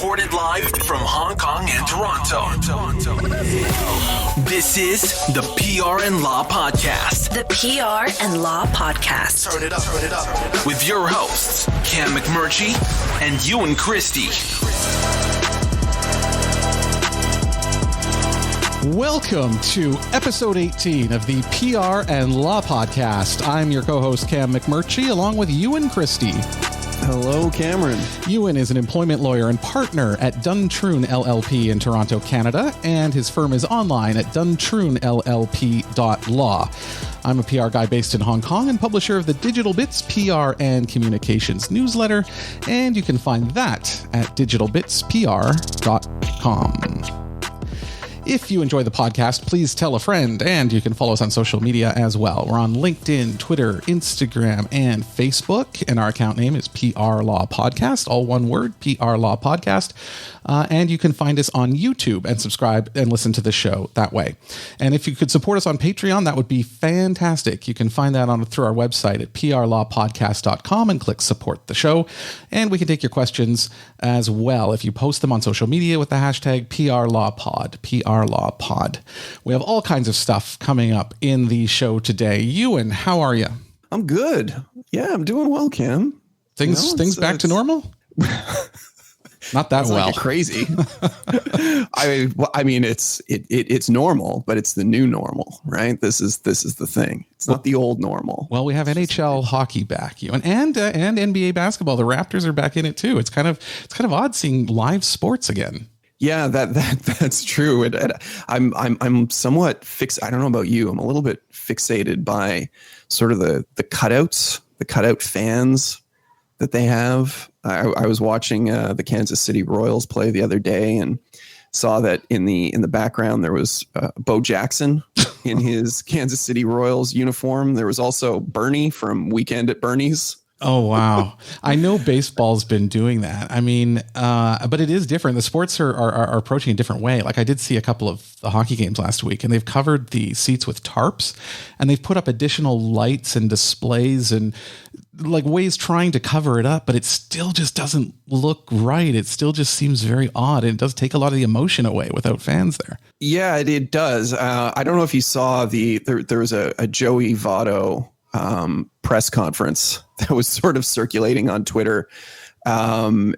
Recorded live from Hong Kong and Toronto. This is the PR and Law Podcast. The PR and Law Podcast. Turn it up. With your hosts, Cam McMurchie and Ewan Christie. Welcome to episode 18 of the PR and Law Podcast. I'm your co-host, Cam McMurchie, along with Ewan Christie. Hello, Cameron. Ewan is an employment lawyer and partner at Duntroon LLP in Toronto, Canada, and his firm is online at duntroonllp.law. I'm a PR guy based in Hong Kong and publisher of the Digital Bits PR and Communications newsletter, and you can find that at digitalbitspr.com. If you enjoy the podcast, please tell a friend, and you can follow us on social media as well. We're on LinkedIn, Twitter, Instagram, and Facebook, and our account name is PR Law Podcast, all one word, PR Law Podcast. And you can find us on YouTube and subscribe and listen to the show that way. And if you could support us on Patreon, that would be fantastic. You can find that through our website at prlawpodcast.com and click support the show. And we can take your questions as well if you post them on social media with the hashtag PRLawPod, PRLawPod. We have all kinds of stuff coming up in the show today. Ewan, how are you? I'm good. Yeah, I'm doing well, Cam. Things back to normal? Not that well. Like crazy. I mean, it's normal, but it's the new normal, right? This is the thing. It's not the old normal. Well, we have NHL hockey back, and NBA basketball. The Raptors are back in it too. It's kind of odd seeing live sports again. Yeah, that's true. And I'm somewhat I don't know about you. I'm a little bit fixated by sort of the cutouts, the cutout fans that they have. I was watching the Kansas City Royals play the other day and saw that in the background there was Bo Jackson in his Kansas City Royals uniform. There was also Bernie from Weekend at Bernie's. Oh, wow. I know baseball's been doing that. I mean, but it is different. The sports are approaching a different way. Like I did see a couple of the hockey games last week, and they've covered the seats with tarps, and they've put up additional lights and displays and like ways trying to cover it up, but it still just doesn't look right. It still just seems very odd, and it does take a lot of the emotion away without fans there. Yeah, it does. I don't know if you saw there was a Joey Votto press conference that was sort of circulating on Twitter. And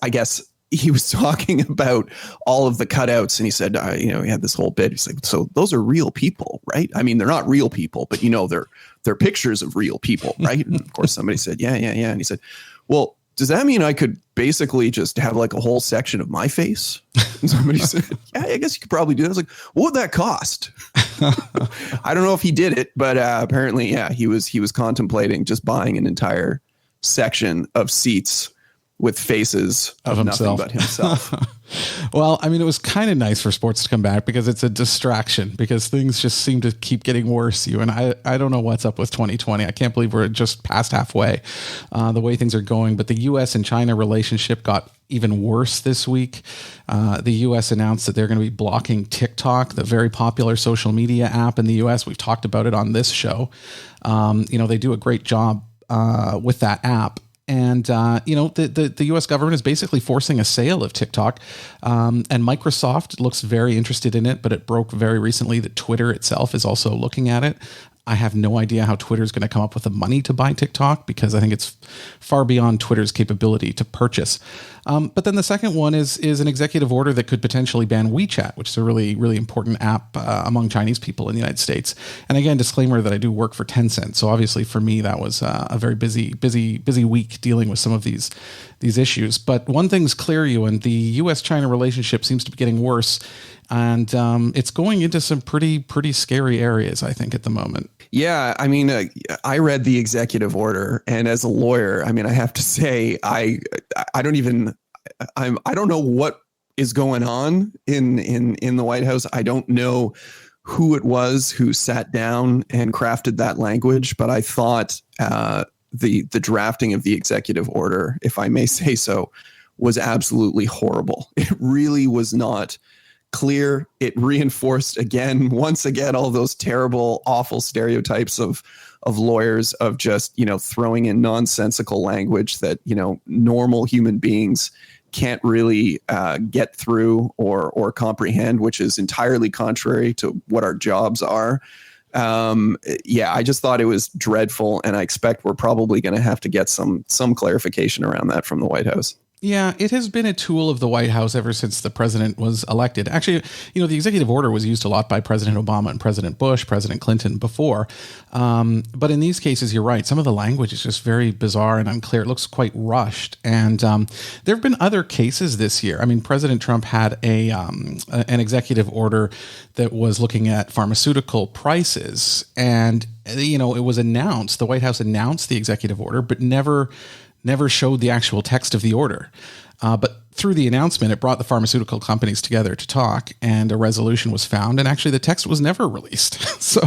I guess he was talking about all of the cutouts, and he said, he had this whole bit. He's like, so those are real people, right? I mean, they're not real people, but they're pictures of real people, right? And of course somebody said, yeah. And he said, well, does that mean I could basically just have like a whole section of my face? And somebody said, yeah, I guess you could probably do that. I was like, what would that cost? I don't know if he did it, but apparently, yeah, he was contemplating just buying an entire section of seats with faces of nothing but himself. Well, I mean, it was kind of nice for sports to come back because it's a distraction, because things just seem to keep getting worse. And I don't know what's up with 2020. I can't believe we're just past halfway the way things are going. But the U.S. and China relationship got even worse this week. The U.S. announced that they're going to be blocking TikTok, the very popular social media app in the U.S. We've talked about it on this show. They do a great job with that app. And, the U.S. government is basically forcing a sale of TikTok. And Microsoft looks very interested in it, but it broke very recently that Twitter itself is also looking at it. I have no idea how Twitter is going to come up with the money to buy TikTok, because I think it's far beyond Twitter's capability to purchase. But then the second one is an executive order that could potentially ban WeChat, which is a really, really important app among Chinese people in the United States. And again, disclaimer that I do work for Tencent. So obviously for me, that was a very busy week dealing with some of these issues. But one thing's clear, Ewan, the U.S.-China relationship seems to be getting worse. And it's going into some pretty scary areas, I think, at the moment. Yeah, I mean, I read the executive order, and as a lawyer, I mean, I have to say, I don't know what is going on in the White House. I don't know who it was who sat down and crafted that language, but I thought the drafting of the executive order, if I may say so, was absolutely horrible. It really was not clear. It reinforced once again, all those terrible, awful stereotypes of lawyers, of just, throwing in nonsensical language that, normal human beings can't really get through or comprehend, which is entirely contrary to what our jobs are. I just thought it was dreadful, and I expect we're probably going to have to get some clarification around that from the White House. Yeah, it has been a tool of the White House ever since the president was elected. Actually, the executive order was used a lot by President Obama and President Bush, President Clinton before. But in these cases, you're right. Some of the language is just very bizarre and unclear. It looks quite rushed. And there have been other cases this year. I mean, President Trump had an executive order that was looking at pharmaceutical prices. And, it was announced, the White House announced the executive order, but never showed the actual text of the order. But through the announcement, it brought the pharmaceutical companies together to talk, and a resolution was found. And actually, the text was never released. So,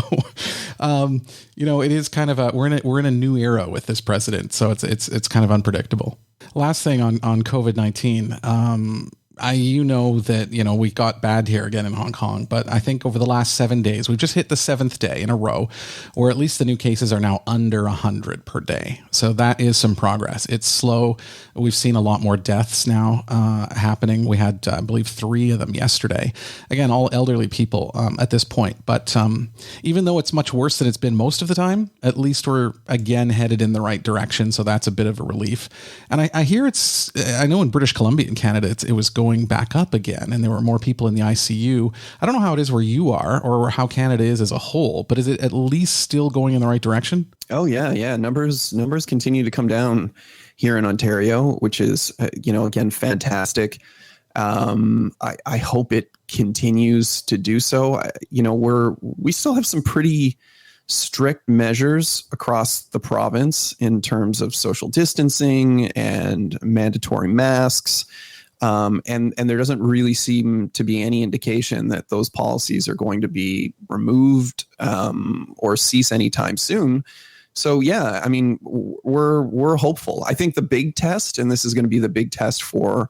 it is kind of we're in a new era with this president. So it's kind of unpredictable. Last thing on COVID-19. That, we got bad here again in Hong Kong, but I think over the last 7 days, we've just hit the 7th day in a row where at least the new cases are now under 100 per day. So that is some progress. It's slow. We've seen a lot more deaths now happening. We had, I believe, 3 of them yesterday. Again, all elderly people at this point. But even though it's much worse than it's been most of the time, at least we're again headed in the right direction. So that's a bit of a relief. And I hear I know in British Columbia in Canada, it was going back up again, and there were more people in the ICU. I don't know how it is where you are or how Canada is as a whole, but is it at least still going in the right direction? Oh yeah. Numbers continue to come down here in Ontario, which is, again, fantastic. I hope it continues to do so. We still have some pretty strict measures across the province in terms of social distancing and mandatory masks. And there doesn't really seem to be any indication that those policies are going to be removed or cease anytime soon. So, yeah, I mean, we're hopeful. I think the big test, and this is going to be the big test for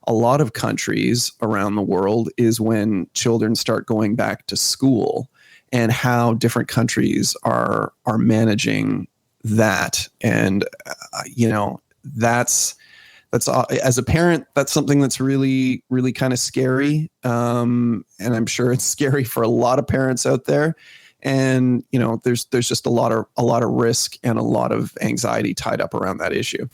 a lot of countries around the world, is when children start going back to school and how different countries are managing that. And, that's as a parent, that's something that's really, really kind of scary. And I'm sure it's scary for a lot of parents out there. And, there's just a lot of risk and a lot of anxiety tied up around that issue.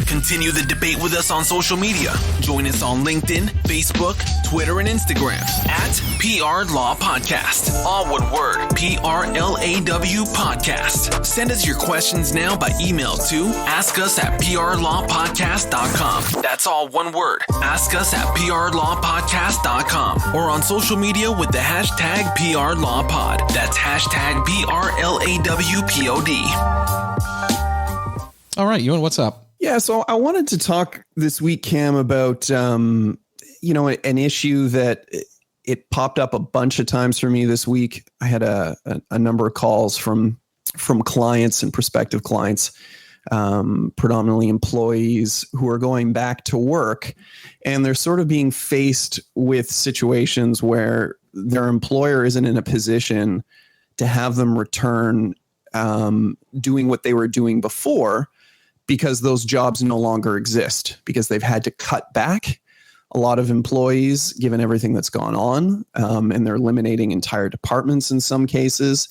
Continue the debate with us on social media. Join us on LinkedIn, Facebook, Twitter, and Instagram at PR Law Podcast. All one word, PRLAW Podcast. Send us your questions now by email to askus@prlawpodcast.com. That's all one word, askus@prlawpodcast.com. Or on social media with the hashtag PRLawPod. That's hashtag PRLAWPOD. All right, Ewan, what's up? Yeah, so I wanted to talk this week, Cam, about an issue that it popped up a bunch of times for me this week. I had a number of calls from clients and prospective clients, predominantly employees who are going back to work, and they're sort of being faced with situations where their employer isn't in a position to have them return doing what they were doing before, because those jobs no longer exist, because they've had to cut back a lot of employees given everything that's gone on, and they're eliminating entire departments in some cases.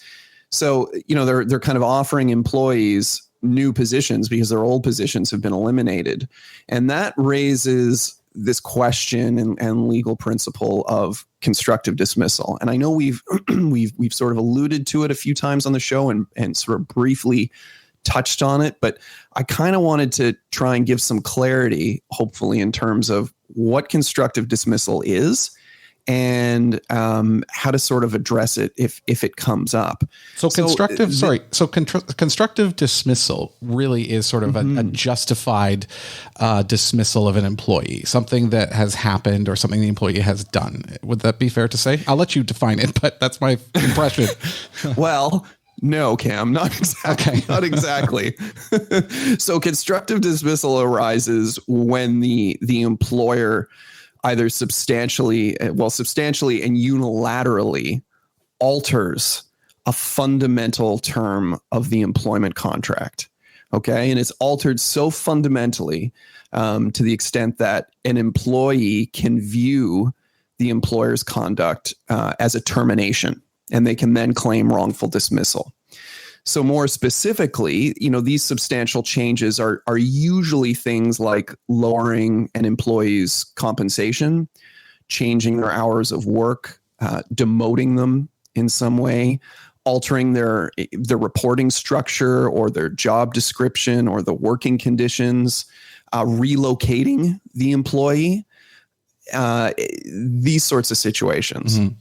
So, they're kind of offering employees new positions because their old positions have been eliminated. And that raises this question and legal principle of constructive dismissal. And I know we've sort of alluded to it a few times on the show and sort of briefly touched on it, but I kind of wanted to try and give some clarity, hopefully, in terms of what constructive dismissal is and how to sort of address it if it comes up. So constructive dismissal really is sort of a justified dismissal of an employee, something that has happened or something the employee has done. Would that be fair to say? I'll let you define it, but that's my impression. Well, no, Cam, not exactly. Okay. Not exactly. So constructive dismissal arises when the employer either substantially and unilaterally alters a fundamental term of the employment contract. Okay. And it's altered so fundamentally to the extent that an employee can view the employer's conduct as a termination, and they can then claim wrongful dismissal. So more specifically, these substantial changes are usually things like lowering an employee's compensation, changing their hours of work, demoting them in some way, altering their reporting structure or their job description or the working conditions, relocating the employee, these sorts of situations. Mm-hmm.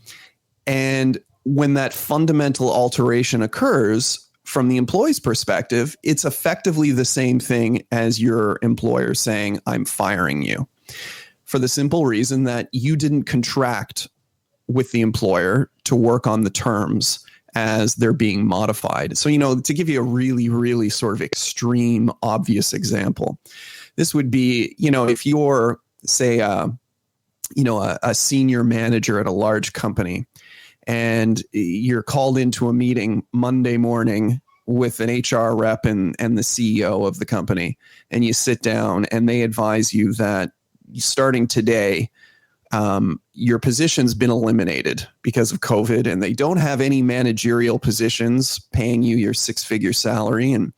And when that fundamental alteration occurs, from the employee's perspective, it's effectively the same thing as your employer saying, I'm firing you, for the simple reason that you didn't contract with the employer to work on the terms as they're being modified. So, to give you a really, really sort of extreme, obvious example, this would be, if you're, say, a senior manager at a large company, and you're called into a meeting Monday morning with an HR rep and the CEO of the company, and you sit down and they advise you that starting today, your position's been eliminated because of COVID, and they don't have any managerial positions paying you your 6-figure salary. And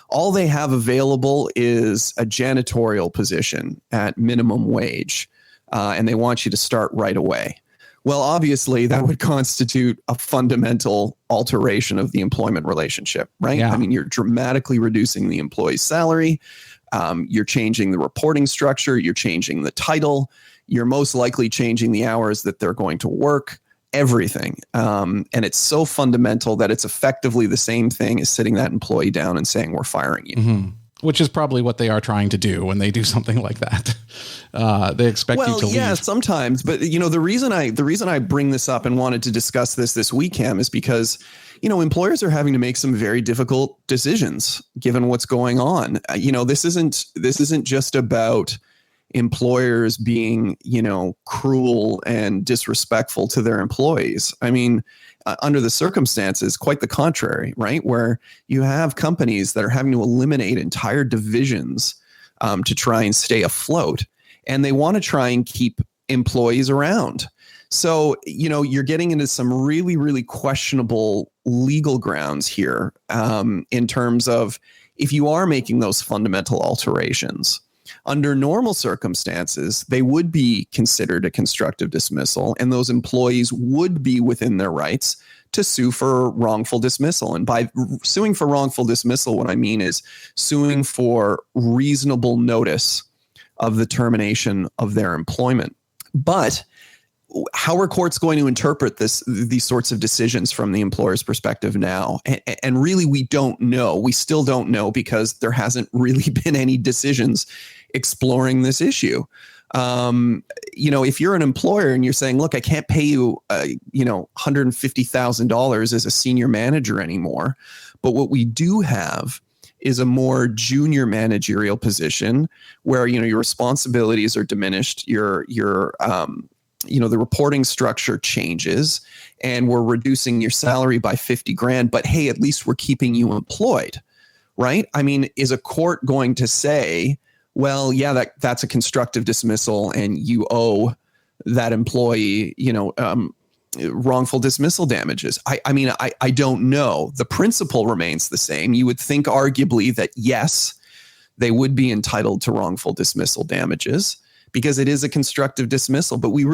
all they have available is a janitorial position at minimum wage. And they want you to start right away. Well, obviously, that would constitute a fundamental alteration of the employment relationship, right? Yeah. I mean, you're dramatically reducing the employee's salary. You're changing the reporting structure. You're changing the title. You're most likely changing the hours that they're going to work, everything. And it's so fundamental that it's effectively the same thing as sitting that employee down and saying, we're firing you. Mm-hmm. Which is probably what they are trying to do when they do something like that. They expect you to leave. Yeah, sometimes. But, the reason I bring this up and wanted to discuss this week, Cam, is because, employers are having to make some very difficult decisions given what's going on. This isn't just about employers being, cruel and disrespectful to their employees. I mean, under the circumstances, quite the contrary, right? Where you have companies that are having to eliminate entire divisions to try and stay afloat, and they want to try and keep employees around. So, you're getting into some really, really questionable legal grounds here in terms of if you are making those fundamental alterations. Under normal circumstances, they would be considered a constructive dismissal, and those employees would be within their rights to sue for wrongful dismissal. And by suing for wrongful dismissal, what I mean is suing for reasonable notice of the termination of their employment. But how are courts going to interpret these sorts of decisions from the employer's perspective now? And really, we don't know. We still don't know because there hasn't really been any decisions exploring this issue. If you're an employer and you're saying, look, I can't pay you, $150,000 as a senior manager anymore, but what we do have is a more junior managerial position where, your responsibilities are diminished, your the reporting structure changes, and we're reducing your salary by $50,000, but hey, at least we're keeping you employed, right? I mean, is a court going to say, well, yeah, that's a constructive dismissal and you owe that employee, wrongful dismissal damages? I don't know. The principle remains the same. You would think arguably that yes, they would be entitled to wrongful dismissal damages because it is a constructive dismissal, but we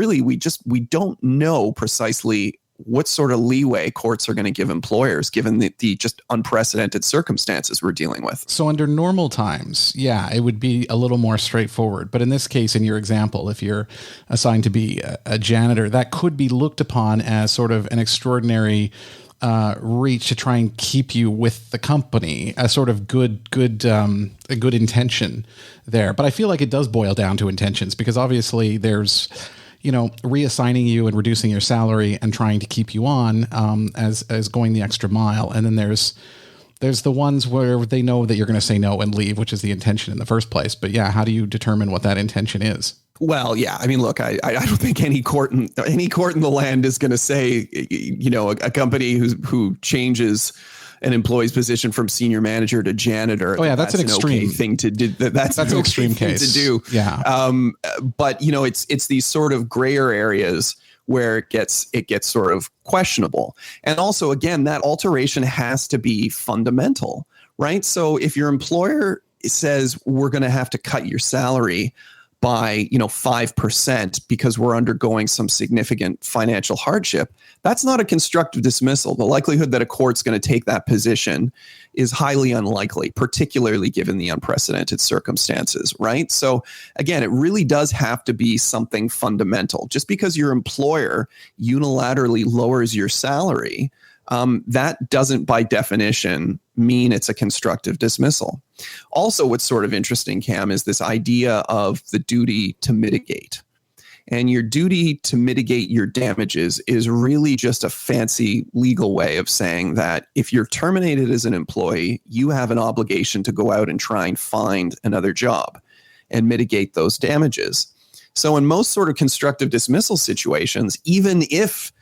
don't know precisely what sort of leeway courts are going to give employers given the just unprecedented circumstances we're dealing with. So under normal times, yeah, it would be a little more straightforward. But in this case, in your example, if you're assigned to be a janitor, that could be looked upon as sort of an extraordinary reach to try and keep you with the company, a sort of good intention there. But I feel like it does boil down to intentions because obviously there's, reassigning you and reducing your salary and trying to keep you on as going the extra mile. And then there's the ones where they know that you're going to say no and leave, which is the intention in the first place. But yeah, how do you determine what that intention is? Well, yeah. I mean, look, I don't think any court in the land is going to say, a company who changes an employee's position from senior manager to janitor. Oh yeah, that's an extreme thing to do. That's an extreme case to do. Yeah. But it's these sort of grayer areas where it gets sort of questionable. And also, again, that alteration has to be fundamental, right? So if your employer says we're going to have to cut your salary by 5% because we're undergoing some significant financial hardship, that's not a constructive dismissal. The likelihood that a court's going to take that position is highly unlikely, particularly given the unprecedented circumstances, right? So again, it really does have to be something fundamental. Just because your employer unilaterally lowers your salary, that doesn't by definition mean it's a constructive dismissal. Also, what's sort of interesting, Cam, is this idea of the duty to mitigate. And your duty to mitigate your damages is really just a fancy legal way of saying that if you're terminated as an employee, you have an obligation to go out and try and find another job and mitigate those damages. So in most sort of constructive dismissal situations, even if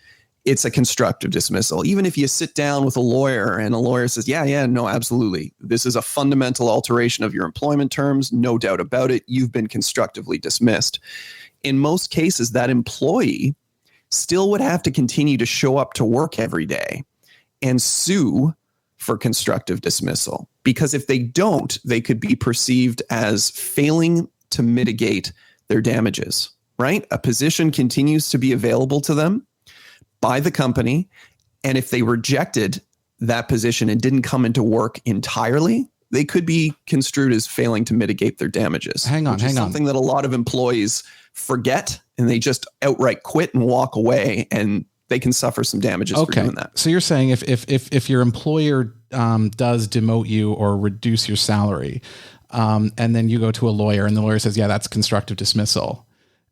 it's a constructive dismissal, even if you sit down with a lawyer and a lawyer says, yeah, no, absolutely, this is a fundamental alteration of your employment terms, no doubt about it, you've been constructively dismissed. In most cases, that employee still would have to continue to show up to work every day and sue for constructive dismissal. Because if they don't, they could be perceived as failing to mitigate their damages, right? A position continues to be available to them by the company. And if they rejected that position and didn't come into work entirely, they could be construed as failing to mitigate their damages. Hang on. Something that a lot of employees forget, and they just outright quit and walk away, and they can suffer some damages for doing that. So you're saying if your employer does demote you or reduce your salary, and then you go to a lawyer and the lawyer says, yeah, that's constructive dismissal,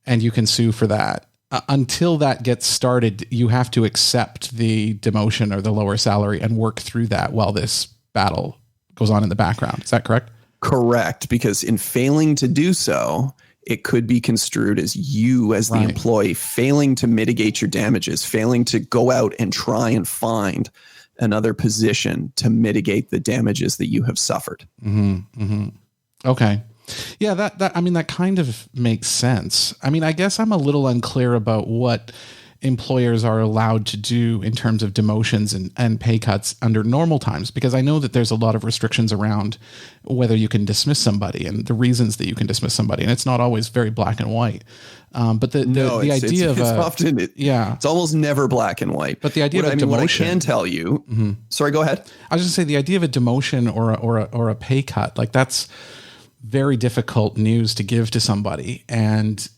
and you can sue for that. Until that gets started, you have to accept the demotion or the lower salary and work through that while this battle goes on in the background. Is that correct? Correct. Because in failing to do so, it could be construed as you as the employee failing to mitigate your damages, failing to go out and try and find another position to mitigate the damages that you have suffered. Mm-hmm, mm-hmm. Okay. Yeah, that kind of makes sense. I mean, I guess I'm a little unclear about what employers are allowed to do in terms of demotions and pay cuts under normal times, because I know that there's a lot of restrictions around whether you can dismiss somebody and the reasons that you can dismiss somebody. And it's not always very black and white. But the idea it's almost never black and white. But the idea of a demotion, what I can tell you, sorry, go ahead. I was just say the idea of a demotion or a pay cut, like that's very difficult news to give to somebody. And,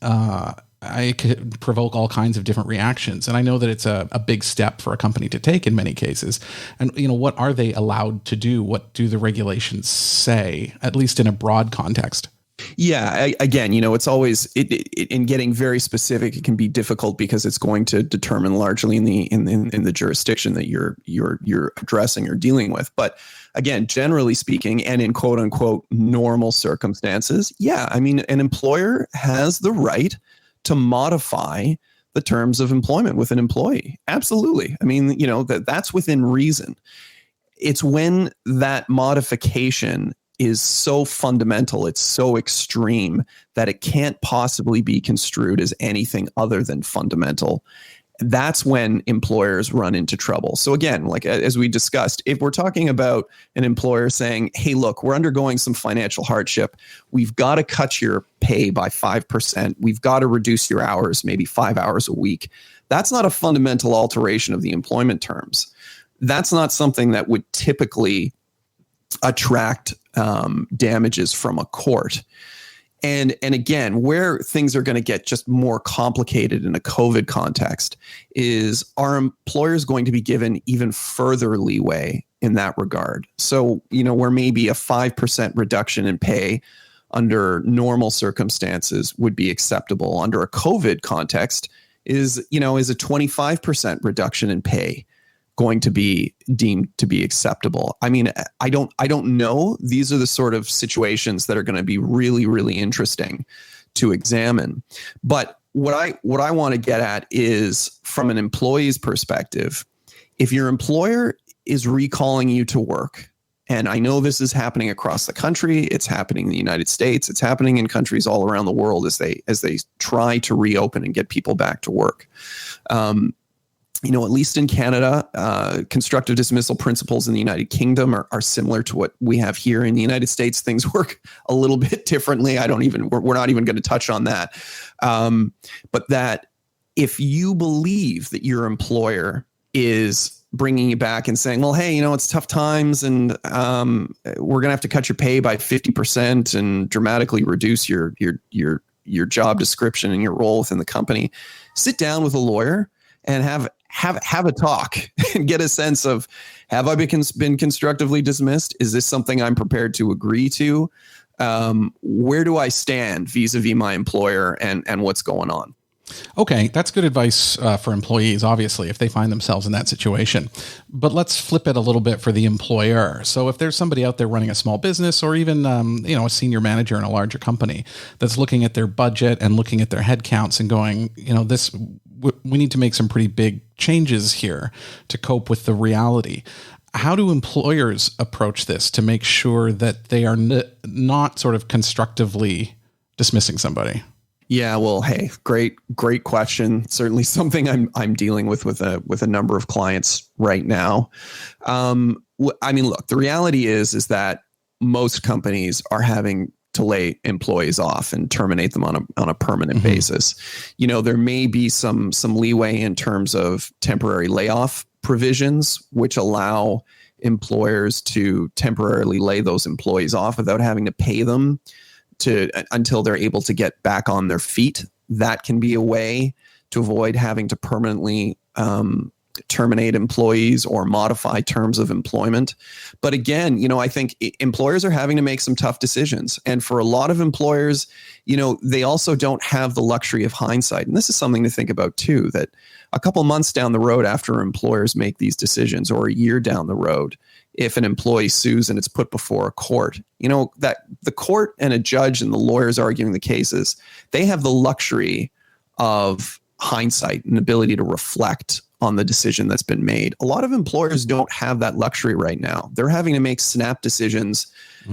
I could provoke all kinds of different reactions. And I know that it's a big step for a company to take in many cases. And, what are they allowed to do? What do the regulations say, at least in a broad context? Yeah, again, it's always in getting very specific. It can be difficult because it's going to determine largely in the jurisdiction that you're addressing or dealing with. But again, generally speaking, and in quote unquote normal circumstances, yeah, I mean, an employer has the right to modify the terms of employment with an employee. Absolutely. I mean, that's within reason. It's when that modification is so fundamental, it's so extreme that it can't possibly be construed as anything other than fundamental. That's when employers run into trouble. So again, like as we discussed, if we're talking about an employer saying, hey, look, we're undergoing some financial hardship. We've got to cut your pay by 5%. We've got to reduce your hours, maybe 5 hours a week. That's not a fundamental alteration of the employment terms. That's not something that would typically attract damages from a court. And again, where things are going to get just more complicated in a COVID context is, are employers going to be given even further leeway in that regard? So, where maybe a 5% reduction in pay under normal circumstances would be acceptable, under a COVID context is a 25% reduction in pay going to be deemed to be acceptable? I mean, I don't know. These are the sort of situations that are going to be really, really interesting to examine. But what I want to get at is, from an employee's perspective, if your employer is recalling you to work, and I know this is happening across the country, it's happening in the United States, it's happening in countries all around the world as they try to reopen and get people back to work. At least in Canada, constructive dismissal principles in the United Kingdom are similar to what we have here in the United States. Things work a little bit differently. We're not even going to touch on that. But that if you believe that your employer is bringing you back and saying, well, hey, it's tough times, and we're going to have to cut your pay by 50% and dramatically reduce your job description and your role within the company, sit down with a lawyer and have a talk and get a sense of, have I been constructively dismissed? Is this something I'm prepared to agree to? Where do I stand vis-a-vis my employer and what's going on? Okay, that's good advice for employees, obviously, if they find themselves in that situation. But let's flip it a little bit for the employer. So if there's somebody out there running a small business, or even a senior manager in a larger company that's looking at their budget and looking at their headcounts and going, we need to make some pretty big changes here to cope with the reality. How do employers approach this to make sure that they are not sort of constructively dismissing somebody? Yeah, well, hey, great question. Certainly something I'm dealing with a number of clients right now. Look, the reality is that most companies are having to lay employees off and terminate them on a permanent basis. There may be some leeway in terms of temporary layoff provisions, which allow employers to temporarily lay those employees off without having to pay them until they're able to get back on their feet. That can be a way to avoid having to permanently terminate employees or modify terms of employment. But again, I think employers are having to make some tough decisions. And for a lot of employers, they also don't have the luxury of hindsight. And this is something to think about too, that a couple months down the road after employers make these decisions, or a year down the road, if an employee sues and it's put before a court, that the court and a judge and the lawyers arguing the cases, they have the luxury of hindsight and ability to reflect on the decision that's been made. A lot of employers don't have that luxury right now. They're having to make snap decisions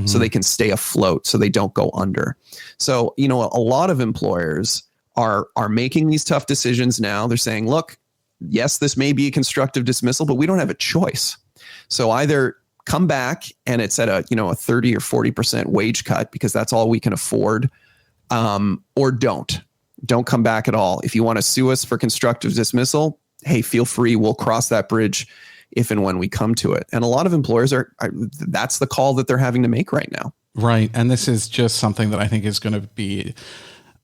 so they can stay afloat, so they don't go under. So, a lot of employers are making these tough decisions now. They're saying, look, yes, this may be a constructive dismissal, but we don't have a choice. So either come back and it's at a 30 or 40% wage cut because that's all we can afford, or don't come back at all. If you want to sue us for constructive dismissal, hey, feel free. We'll cross that bridge if and when we come to it. And a lot of employers that's the call that they're having to make right now. Right. And this is just something that I think is going to be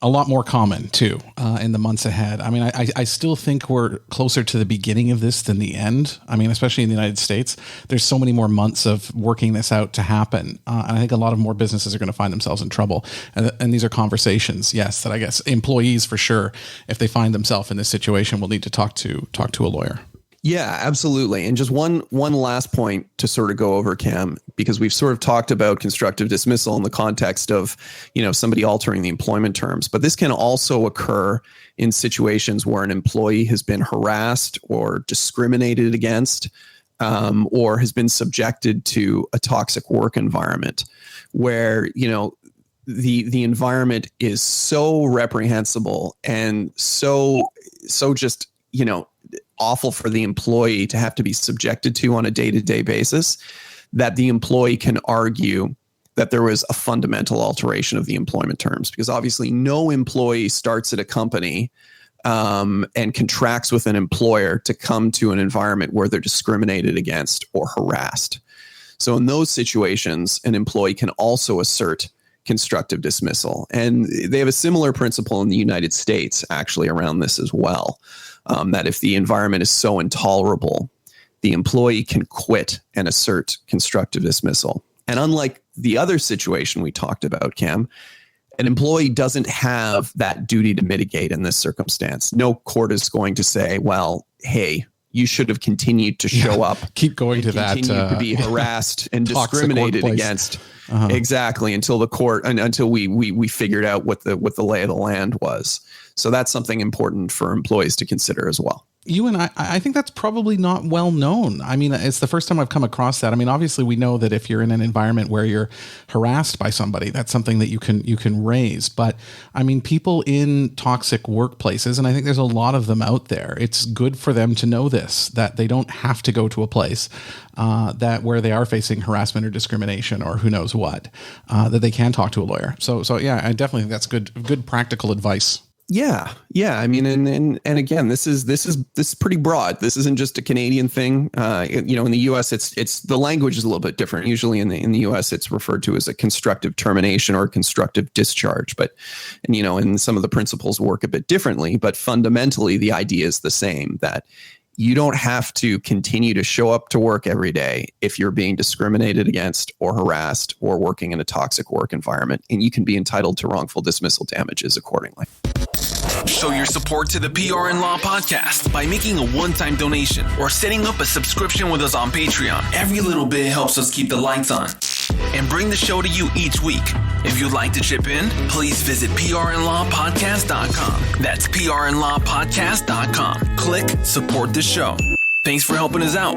a lot more common too in the months ahead. I still think we're closer to the beginning of this than the end. Especially in the United States, there's so many more months of working this out to happen. And I think a lot of more businesses are going to find themselves in trouble. And these are conversations, yes, that I guess employees for sure, if they find themselves in this situation, will need to talk to a lawyer. Yeah, absolutely. And just one last point to sort of go over, Cam, because we've sort of talked about constructive dismissal in the context of, somebody altering the employment terms. But this can also occur in situations where an employee has been harassed or discriminated against, or has been subjected to a toxic work environment where, the environment is so reprehensible and so just, awful for the employee to have to be subjected to on a day-to-day basis, that the employee can argue that there was a fundamental alteration of the employment terms. Because obviously no employee starts at a company and contracts with an employer to come to an environment where they're discriminated against or harassed. So in those situations, an employee can also assert constructive dismissal. And they have a similar principle in the United States actually around this as well. That if the environment is so intolerable, the employee can quit and assert constructive dismissal. And unlike the other situation we talked about, Cam, an employee doesn't have that duty to mitigate in this circumstance. No court is going to say, well, hey, you should have continued to show up. Keep going to that. Continue to be harassed and discriminated against. Exactly, until the court and until we figured out what the lay of the land was. So that's something important for employees to consider as well. Ewan, I think that's probably not well known. I mean, it's the first time I've come across that. I mean, obviously we know that if you're in an environment where you're harassed by somebody, that's something that you can raise. But I mean, people in toxic workplaces, and I think there's a lot of them out there, it's good for them to know this, that they don't have to go to a place that where they are facing harassment or discrimination or who knows what, that they can talk to a lawyer. So yeah, I definitely think that's good practical advice. Yeah. I mean, and again, this is pretty broad. This isn't just a Canadian thing. In the U.S., it's the language is a little bit different. Usually, in the U.S., it's referred to as a constructive termination or constructive discharge. And some of the principles work a bit differently. But fundamentally, the idea is the same: that you don't have to continue to show up to work every day if you're being discriminated against or harassed or working in a toxic work environment, and you can be entitled to wrongful dismissal damages accordingly. Show your support to the PR and Law podcast by making a one-time donation or setting up a subscription with us on Patreon. Every little bit helps us keep the lights on and bring the show to you each week. If you'd like to chip in, please visit prandlawpodcast.com. That's prandlawpodcast.com. Click support the show. Thanks for helping us out.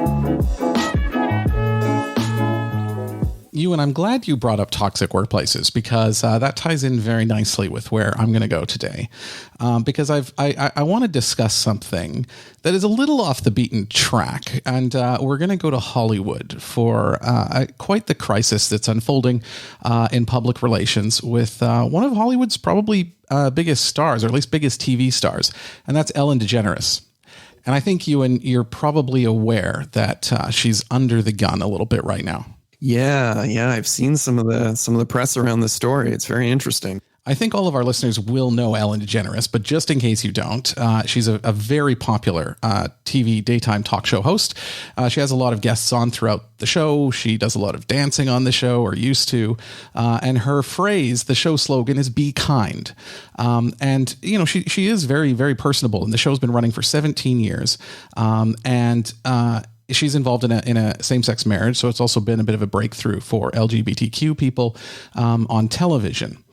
Ewan, I'm glad you brought up toxic workplaces because that ties in very nicely with where I'm going to go today. Because I want to discuss something that is a little off the beaten track, and we're going to go to Hollywood for quite the crisis that's unfolding in public relations with one of Hollywood's probably biggest stars, or at least biggest TV stars, and that's Ellen DeGeneres. And I think, Ewan, you're probably aware that she's under the gun a little bit right now. Yeah. I've seen some of the press around this story. It's very interesting. I think all of our listeners will know Ellen DeGeneres, but just in case you don't, she's a very popular TV daytime talk show host. She has a lot of guests on throughout the show. She does a lot of dancing on the show, or used to. And her phrase, the show slogan, is "Be kind." And she is very, very personable. And the show's been running for 17 years. She's involved in a same-sex marriage, so it's also been a bit of a breakthrough for LGBTQ people on television.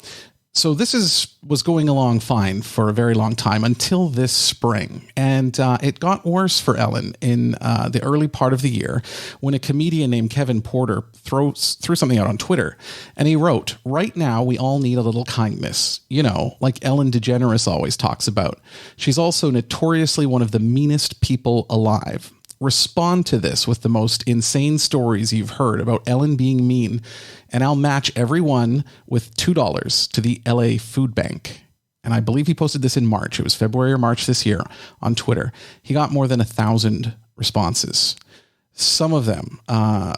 So this was going along fine for a very long time until this spring. And it got worse for Ellen in the early part of the year when a comedian named Kevin Porter threw something out on Twitter. And he wrote, "Right now, we all need a little kindness, like Ellen DeGeneres always talks about. She's also notoriously one of the meanest people alive. Respond to this with the most insane stories you've heard about Ellen being mean, and I'll match every one with $2 to the LA Food Bank." And I believe he posted this in March. It was February or March this year on Twitter. He got more than 1,000 responses. Some of them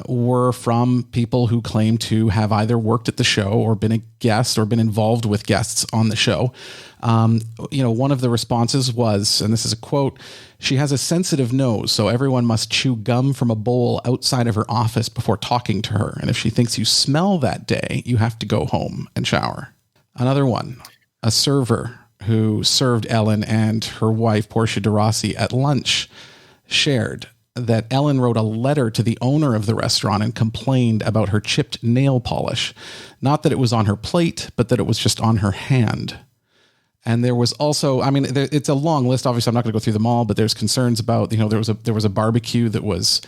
were from people who claim to have either worked at the show or been a guest or been involved with guests on the show. One of the responses was, and this is a quote, "She has a sensitive nose, so everyone must chew gum from a bowl outside of her office before talking to her. And if she thinks you smell that day, you have to go home and shower." Another one, a server who served Ellen and her wife, Portia de Rossi, at lunch, shared that Ellen wrote a letter to the owner of the restaurant and complained about her chipped nail polish. Not that it was on her plate, but that it was just on her hand. And there was also, it's a long list. Obviously, I'm not going to go through them all, but there's concerns about, there was a barbecue that was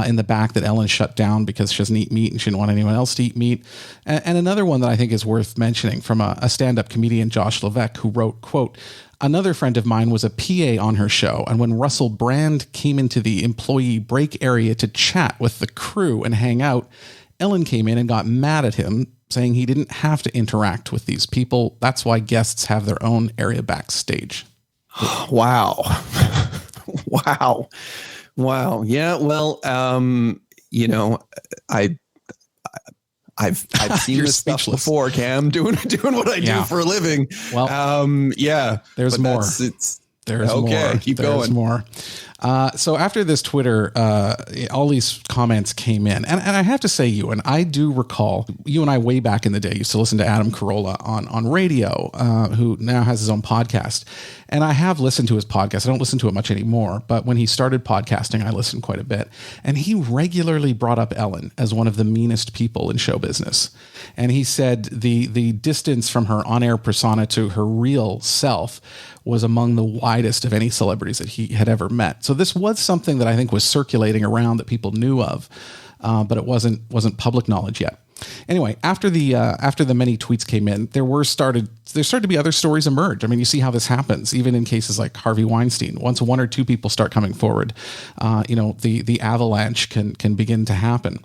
in the back that Ellen shut down because she doesn't eat meat and she didn't want anyone else to eat meat. And another one that I think is worth mentioning from a stand-up comedian, Josh Levesque, who wrote, quote, "Another friend of mine was a PA on her show, and when Russell Brand came into the employee break area to chat with the crew and hang out, Ellen came in and got mad at him, saying he didn't have to interact with these people. That's why guests have their own area backstage." Wow. Wow. Yeah. Well, I've seen this stuff before, Cam, doing what I do for a living. Well, yeah. There's more. There's okay, more. Keep There's going. more. So after this Twitter, all these comments came in. And I have to say, Ewan, I do recall you and I way back in the day used to listen to Adam Carolla on radio, who now has his own podcast. And I have listened to his podcast. I don't listen to it much anymore, but when he started podcasting, I listened quite a bit. And he regularly brought up Ellen as one of the meanest people in show business. And he said the distance from her on-air persona to her real self was among the widest of any celebrities that he had ever met. So this was something that I think was circulating around that people knew of, but it wasn't public knowledge yet. Anyway, after the many tweets came in, there started to be other stories emerge. I mean, you see how this happens, even in cases like Harvey Weinstein. Once one or two people start coming forward, the avalanche can begin to happen.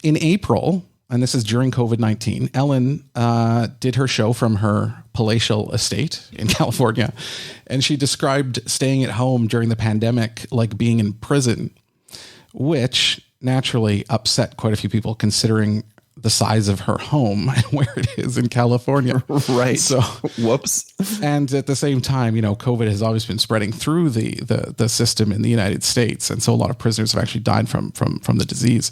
In April, and this is during COVID-19, Ellen did her show from her palatial estate in California, and she described staying at home during the pandemic like being in prison, which naturally upset quite a few people considering the size of her home and where it is in California. Right. So, whoops. And at the same time, COVID has always been spreading through the system in the United States. And so a lot of prisoners have actually died from the disease.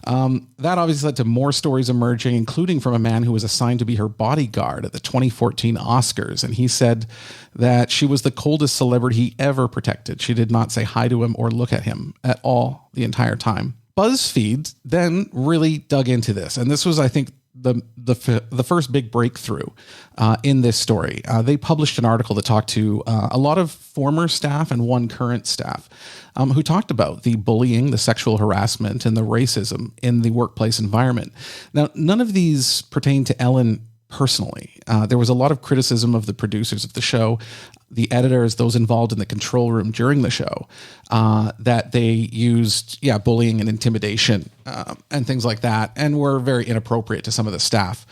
That obviously led to more stories emerging, including from a man who was assigned to be her bodyguard at the 2014 Oscars. And he said that she was the coldest celebrity he ever protected. She did not say hi to him or look at him at all the entire time. BuzzFeed then really dug into this, and this was, I think, the first big breakthrough in this story. They published an article that talked to a lot of former staff and one current staff who talked about the bullying, the sexual harassment, and the racism in the workplace environment. Now, none of these pertain to Ellen personally. There was a lot of criticism of the producers of the show, the editors, those involved in the control room during the show, that they used, bullying and intimidation and things like that, and were very inappropriate to some of the staff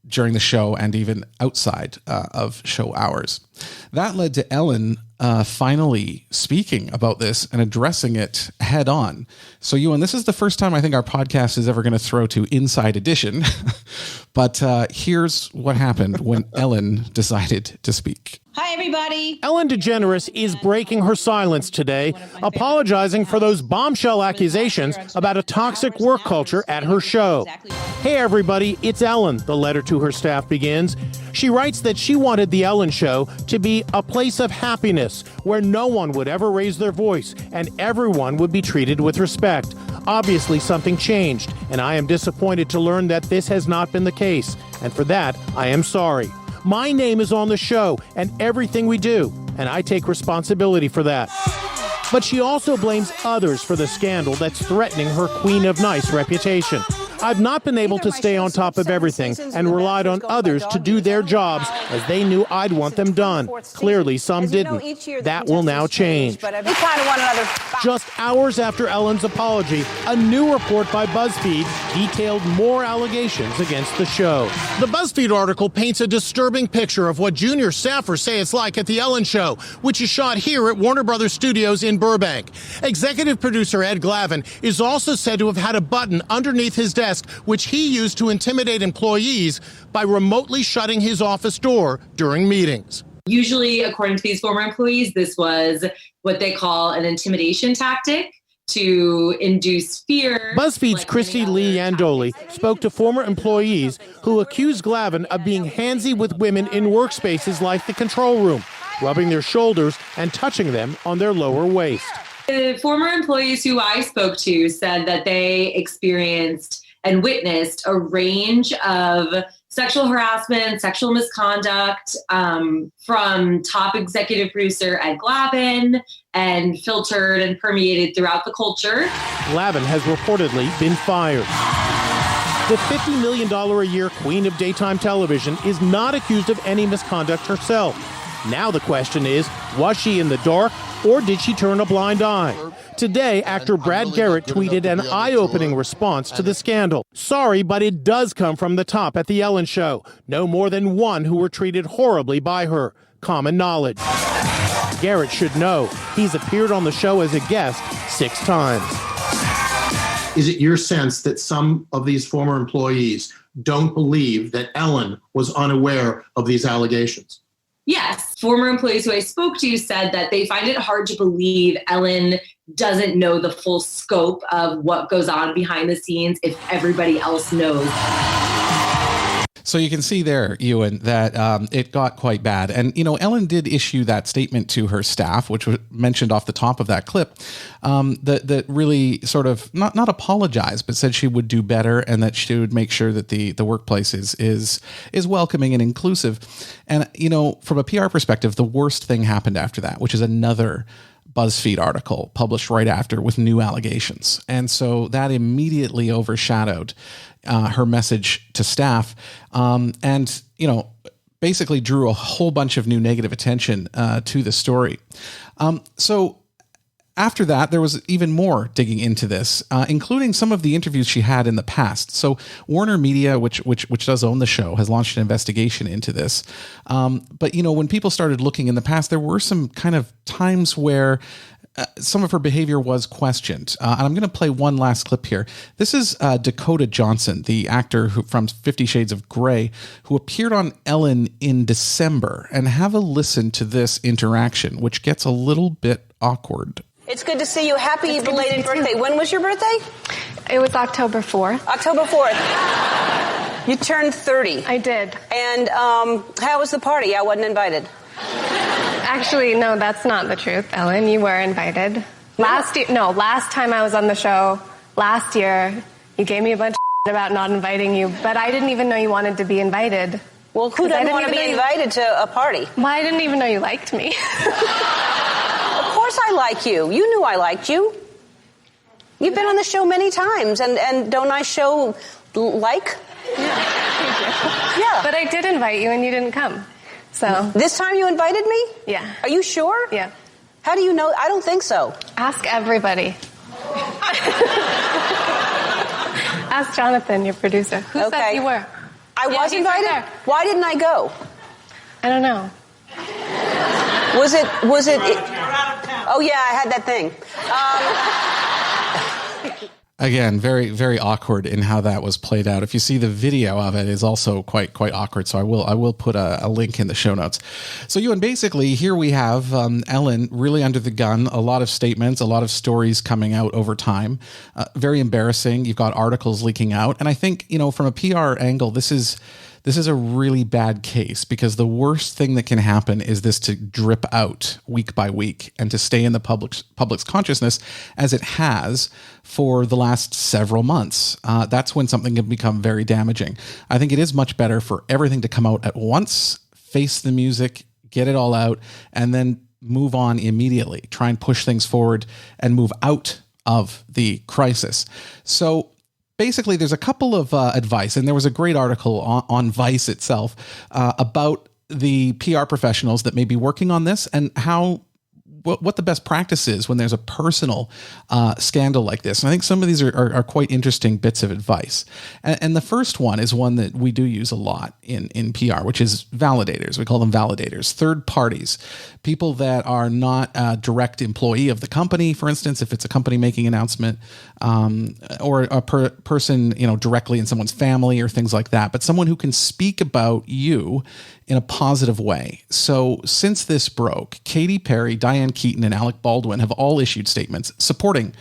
during the show and even outside of show hours. That led to Ellen finally speaking about this and addressing it head on. So, Ewan, this is the first time I think our podcast is ever going to throw to Inside Edition, but here's what happened when Ellen decided to speak. Hi, everybody. Ellen DeGeneres is breaking her silence today, apologizing for those bombshell accusations about a toxic work culture at her show. Hey, everybody, it's Ellen, the letter to her staff begins. She writes that she wanted The Ellen Show to be a place of happiness where no one would ever raise their voice and everyone would be treated with respect. Obviously, something changed, and I am disappointed to learn that this has not been the case. And for that, I am sorry. My name is on the show and everything we do, and I take responsibility for that. But she also blames others for the scandal that's threatening her Queen of Nice reputation. I've not been able to stay on top of everything and relied on others to do their jobs as they knew I'd want them done. Clearly, some didn't. That will now change. Just hours after Ellen's apology, a new report by BuzzFeed detailed more allegations against the show. The BuzzFeed article paints a disturbing picture of what junior staffers say it's like at The Ellen Show, which is shot here at Warner Brothers Studios in Burbank. Executive producer Ed Glavin is also said to have had a button underneath his desk which he used to intimidate employees by remotely shutting his office door during meetings. Usually, according to these former employees, this was what they call an intimidation tactic to induce fear. BuzzFeed's Christy Lee Andoli spoke to former employees who accused Glavin of being handsy with women in workspaces like the control room, rubbing their shoulders and touching them on their lower waist. The former employees who I spoke to said that they experienced and witnessed a range of sexual harassment, sexual misconduct from top executive producer Ed Glavin, and filtered and permeated throughout the culture. Glavin has reportedly been fired. The $50 million a year queen of daytime television is not accused of any misconduct herself. Now the question is, was she in the dark or did she turn a blind eye? Today, actor Brad Garrett tweeted an eye-opening response to the scandal. Sorry, but it does come from the top at The Ellen Show. No more than one who were treated horribly by her. Common knowledge. Garrett should know. He's appeared on the show as a guest 6 times. Is it your sense that some of these former employees don't believe that Ellen was unaware of these allegations? Yes. former employees who I spoke to said that they find it hard to believe Ellen doesn't know the full scope of what goes on behind the scenes if everybody else knows. So you can see there, Ewan, that it got quite bad. And, Ellen did issue that statement to her staff, which was mentioned off the top of that clip, that really sort of not apologized, but said she would do better and that she would make sure that the workplace is welcoming and inclusive. And, from a PR perspective, the worst thing happened after that, which is another BuzzFeed article published right after with new allegations. And so that immediately overshadowed her message to staff, and, basically drew a whole bunch of new negative attention to the story. So after that, there was even more digging into this, including some of the interviews she had in the past. So Warner Media, which does own the show, has launched an investigation into this. But, when people started looking in the past, there were some kind of times where some of her behavior was questioned. And I'm going to play one last clip here. This is Dakota Johnson, the actor from 50 Shades of Grey, who appeared on Ellen in December. And have a listen to this interaction, which gets a little bit awkward. It's good to see you. Happy belated birthday. When was your birthday? It was October 4th. October 4th. You turned 30. I did. And how was the party? I wasn't invited. Actually, no, that's not the truth, Ellen. You were invited. Last time I was on the show, last year, you gave me a bunch of about not inviting you, but I didn't even know you wanted to be invited. Well, who doesn't want to be invited to a party? Well, I didn't even know you liked me. Of course I like you. You knew I liked you. You've been on the show many times, and don't I show like? Yeah. But I did invite you, and you didn't come. So this time you invited me? Yeah. Are you sure? Yeah. How do you know? I don't think so. Ask everybody. Ask Jonathan, your producer. Who said you were? I was invited? Right. Why didn't I go? I don't know. Was it? Oh yeah, I had that thing. Again, very, very awkward in how that was played out. If you see the video of it, is also quite awkward. So I will put a link in the show notes. So Ewan, basically here we have Ellen really under the gun. A lot of statements, a lot of stories coming out over time. Very embarrassing. You've got articles leaking out, and I think from a PR angle, this is a really bad case, because the worst thing that can happen is this to drip out week by week and to stay in the public's consciousness as it has for the last several months. That's when something can become very damaging. I think it is much better for everything to come out at once, face the music, get it all out, and then move on immediately. Try and push things forward and move out of the crisis. So basically, there's a couple of advice, and there was a great article on Vice itself about the PR professionals that may be working on this and what the best practice is when there's a personal scandal like this. And I think some of these are quite interesting bits of advice. And the first one is one that we do use a lot in PR, which is validators. We call them validators, third parties, people that are not a direct employee of the company, for instance, if it's a company making an announcement, or a person, directly in someone's family or things like that, but someone who can speak about you in a positive way. So since this broke, Katy Perry, Diane Keaton, and Alec Baldwin have all issued statements supporting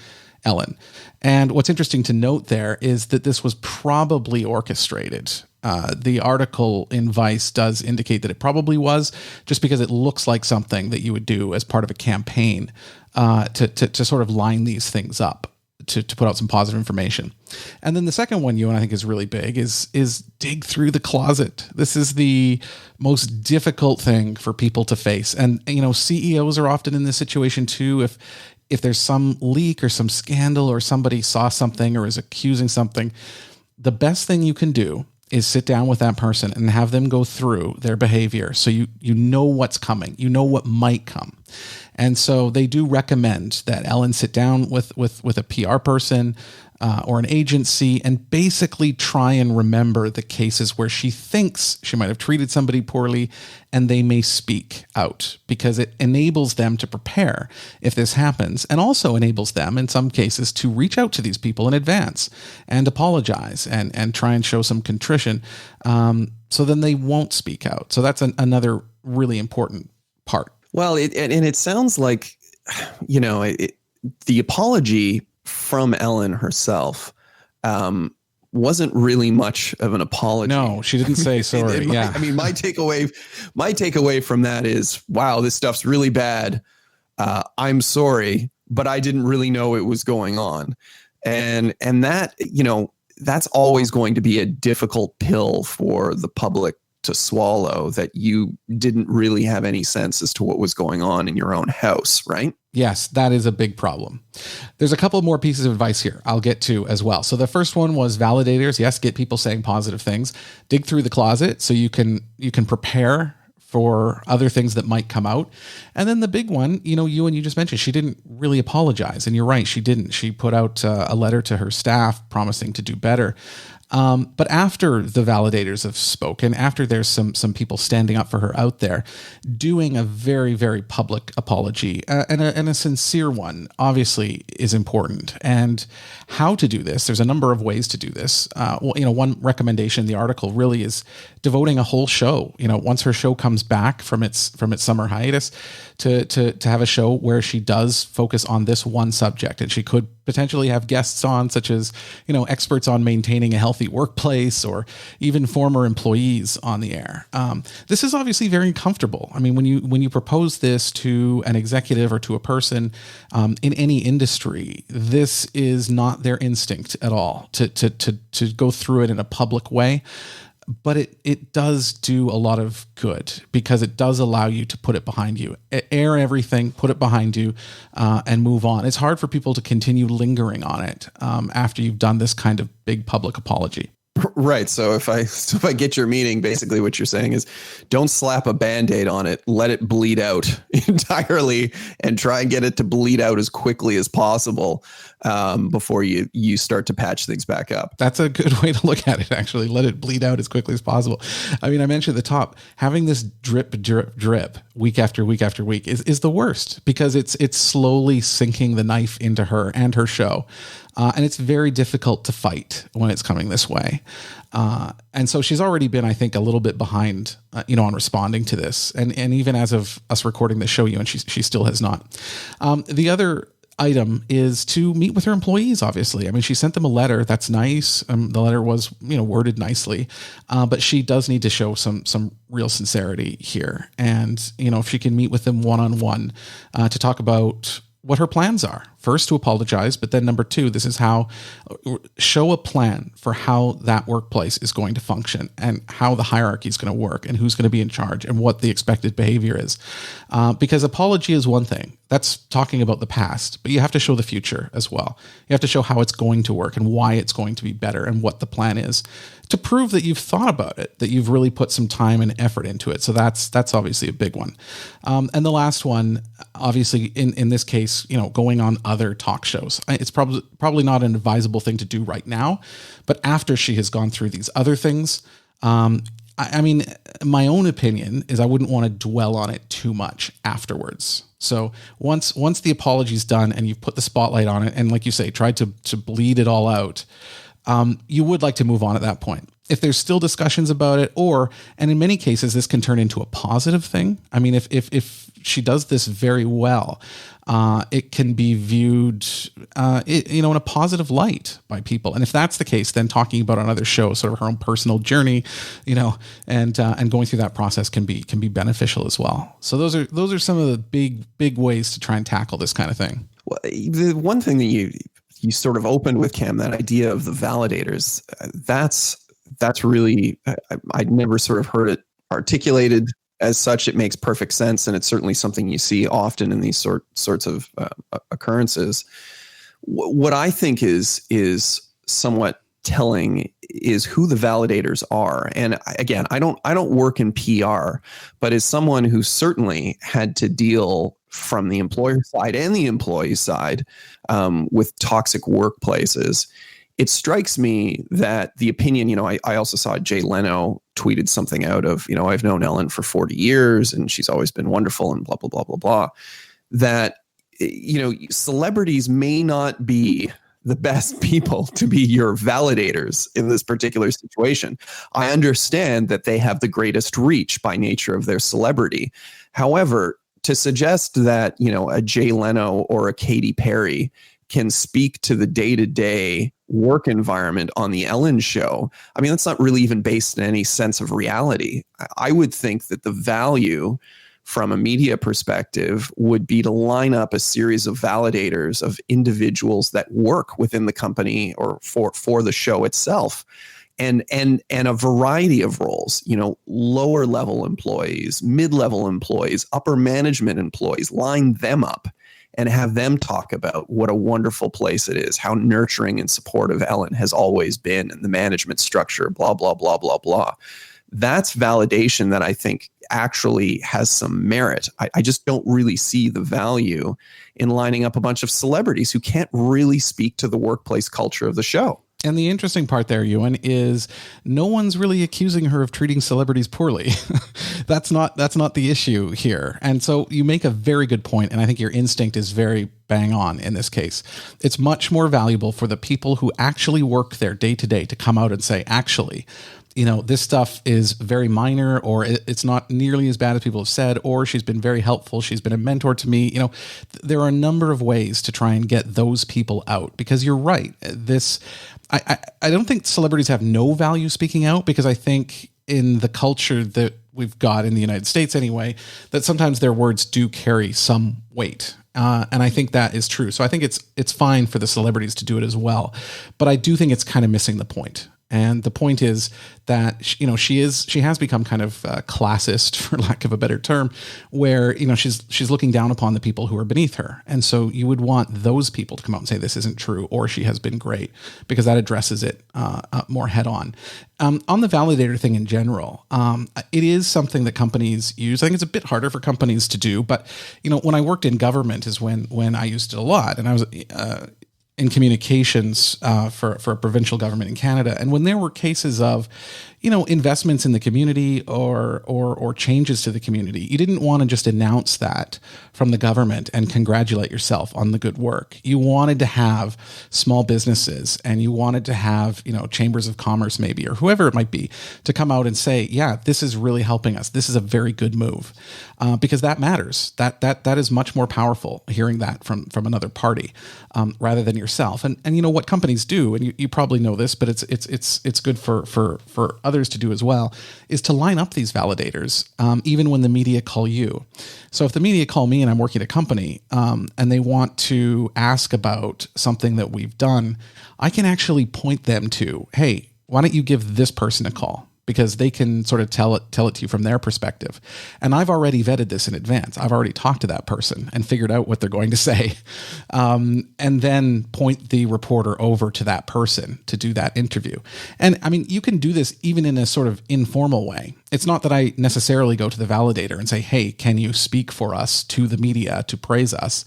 Ellen. And what's interesting to note there is that this was probably orchestrated. The article in Vice does indicate that it probably was, just because it looks like something that you would do as part of a campaign to sort of line these things up, to put out some positive information. And then the second one, Ewan, I think is really big, is dig through the closet. This is the most difficult thing for people to face. And, CEOs are often in this situation too. If there's some leak or some scandal or somebody saw something or is accusing something, the best thing you can do is sit down with that person and have them go through their behavior. So you know what's coming, you know what might come. And so they do recommend that Ellen sit down with a PR person or an agency and basically try and remember the cases where she thinks she might have treated somebody poorly, and they may speak out, because it enables them to prepare if this happens, and also enables them in some cases to reach out to these people in advance and apologize and try and show some contrition. So then they won't speak out. So that's another really important part. Well, it sounds like, the apology from Ellen herself wasn't really much of an apology. No, she didn't say sorry. My takeaway from that is, wow, this stuff's really bad. I'm sorry, but I didn't really know it was going on. And that, that's always going to be a difficult pill for the public to swallow, that you didn't really have any sense as to what was going on in your own house, right? Yes, that is a big problem. There's a couple more pieces of advice here I'll get to as well. So the first one was validators. Yes, get people saying positive things. Dig through the closet so you can prepare for other things that might come out. And then the big one, Ewan, you just mentioned, she didn't really apologize. And you're right, she didn't. She put out a letter to her staff promising to do better. But after the validators have spoken, after there's some people standing up for her out there, doing a very, very public apology and a sincere one obviously is important. And how to do this, there's a number of ways to do this. One recommendation in the article really is devoting a whole show, once her show comes back from its summer hiatus, to have a show where she does focus on this one subject. And she could potentially have guests on, such as, experts on maintaining a healthy workplace, or even former employees on the air. This is obviously very uncomfortable. I mean, when you propose this to an executive or to a person in any industry, this is not their instinct at all to go through it in a public way. But it does do a lot of good, because it does allow you to put it behind you, air everything, put it behind you, and move on. It's hard for people to continue lingering on it after you've done this kind of big public apology. Right. So if I get your meaning, basically what you're saying is, don't slap a Band-Aid on it, let it bleed out entirely, and try and get it to bleed out as quickly as possible before you start to patch things back up. That's a good way to look at it, actually. Let it bleed out as quickly as possible. I mean, I mentioned at the top, having this drip week after week after week is the worst, because it's slowly sinking the knife into her and her show. And it's very difficult to fight when it's coming this way. And so she's already been, I think, a little bit behind, on responding to this. And even as of us recording this show, and she still has not. The other item is to meet with her employees, obviously. I mean, she sent them a letter. That's nice. The letter was, worded nicely. But she does need to show some real sincerity here. And, if she can meet with them one-on-one to talk about what her plans are. First, to apologize, but then number two, this is how, show a plan for how that workplace is going to function, and how the hierarchy is going to work, and who's going to be in charge, and what the expected behavior is. Because apology is one thing. That's talking about the past, but you have to show the future as well. You have to show how it's going to work and why it's going to be better, and what the plan is, to prove that you've thought about it, that you've really put some time and effort into it. So that's obviously a big one. And the last one, obviously in this case, going on other talk shows. It's probably not an advisable thing to do right now, but after she has gone through these other things, I mean, my own opinion is I wouldn't want to dwell on it too much afterwards. So once the apology's done and you've put the spotlight on it, and like you say, tried to bleed it all out, you would like to move on at that point. If there's still discussions about it, and in many cases, this can turn into a positive thing. I mean, if she does this very well, it can be viewed, in a positive light by people. And if that's the case, then talking about another show, sort of her own personal journey, and going through that process can be beneficial as well. So those are some of the big ways to try and tackle this kind of thing. Well, the one thing that you sort of opened with, Cam, that idea of the validators, that's really, I'd never sort of heard it articulated as such. It makes perfect sense. And it's certainly something you see often in these sorts of occurrences. What I think is somewhat telling is who the validators are. And again, I don't work in PR, but as someone who certainly had to deal from the employer side and the employee side with toxic workplaces, it strikes me that the opinion, I also saw Jay Leno tweeted something out of, I've known Ellen for 40 years and she's always been wonderful and blah, blah, blah, blah, blah, that, celebrities may not be the best people to be your validators in this particular situation. I understand that they have the greatest reach by nature of their celebrity. However, to suggest that, a Jay Leno or a Katy Perry can speak to the day-to-day work environment on the Ellen show, I mean, that's not really even based in any sense of reality. I would think that the value from a media perspective would be to line up a series of validators of individuals that work within the company or for the show itself. And a variety of roles, lower level employees, mid-level employees, upper management employees, line them up and have them talk about what a wonderful place it is, how nurturing and supportive Ellen has always been, and the management structure, blah, blah, blah, blah, blah. That's validation that I think actually has some merit. I just don't really see the value in lining up a bunch of celebrities who can't really speak to the workplace culture of the show. And the interesting part there, Ewan, is no one's really accusing her of treating celebrities poorly. That's not the issue here. And so you make a very good point, and I think your instinct is very bang on in this case. It's much more valuable for the people who actually work there day to day to come out and say, actually, this stuff is very minor, or it's not nearly as bad as people have said, or she's been very helpful. She's been a mentor to me. There are a number of ways to try and get those people out, because you're right. I don't think celebrities have no value speaking out, because I think in the culture that we've got in the United States anyway, that sometimes their words do carry some weight. And I think that is true. So I think it's fine for the celebrities to do it as well. But I do think it's kind of missing the point. And the point is that, she has become kind of classist, for lack of a better term, where, she's looking down upon the people who are beneath her. And so you would want those people to come out and say, this isn't true, or she has been great, because that addresses it more head on. On the validator thing in general, it is something that companies use. I think it's a bit harder for companies to do, but, when I worked in government is when I used it a lot. And I was in communications for a provincial government in Canada. And when there were cases of, investments in the community or changes to the community, you didn't want to just announce that from the government and congratulate yourself on the good work. You wanted to have small businesses, and you wanted to have, chambers of commerce maybe, or whoever it might be, to come out and say, yeah, this is really helping us. This is a very good move, because that matters. That is much more powerful, hearing that from another party rather than yourself. And what companies do, and you probably know this, but it's good for others to do as well, is to line up these validators, even when the media call you. So if the media call me and I'm working at a company, and they want to ask about something that we've done, I can actually point them to, hey, why don't you give this person a call? Because they can sort of tell it to you from their perspective. And I've already vetted this in advance. I've already talked to that person and figured out what they're going to say. And then point the reporter over to that person to do that interview. And I mean, you can do this even in a sort of informal way. It's not that I necessarily go to the validator and say, hey, can you speak for us to the media to praise us?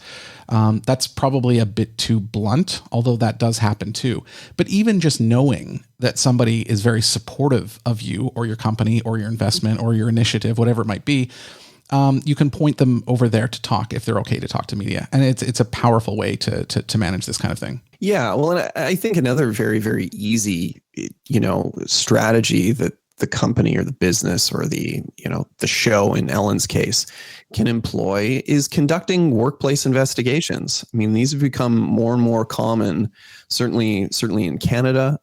That's probably a bit too blunt, although that does happen too. But even just knowing that somebody is very supportive of you or your company or your investment or your initiative, whatever it might be, you can point them over there to talk if they're okay to talk to media. And it's a powerful way to manage this kind of thing. Yeah, well, and I think another very, very easy, strategy that the company or the business or the show in Ellen's case can employ is conducting workplace investigations. I mean, these have become more and more common, certainly in Canada,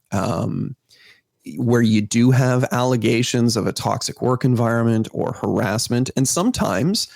where you do have allegations of a toxic work environment or harassment. And sometimes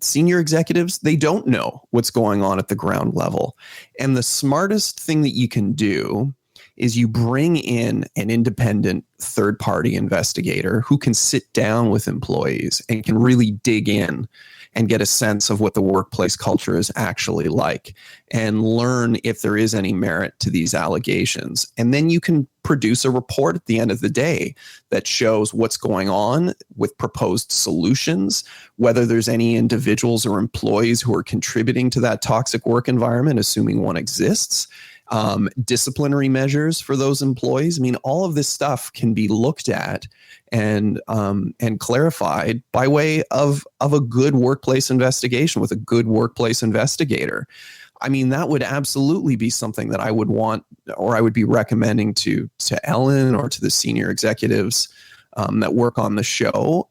senior executives, they don't know what's going on at the ground level. And the smartest thing that you can do is you bring in an independent third-party investigator who can sit down with employees and can really dig in and get a sense of what the workplace culture is actually like and learn if there is any merit to these allegations. And then you can produce a report at the end of the day that shows what's going on with proposed solutions, whether there's any individuals or employees who are contributing to that toxic work environment, assuming one exists, disciplinary measures for those employees. I mean, all of this stuff can be looked at and clarified by way of a good workplace investigation with a good workplace investigator. I mean, that would absolutely be something that I would want, or I would be recommending to Ellen or to the senior executives that work on the show.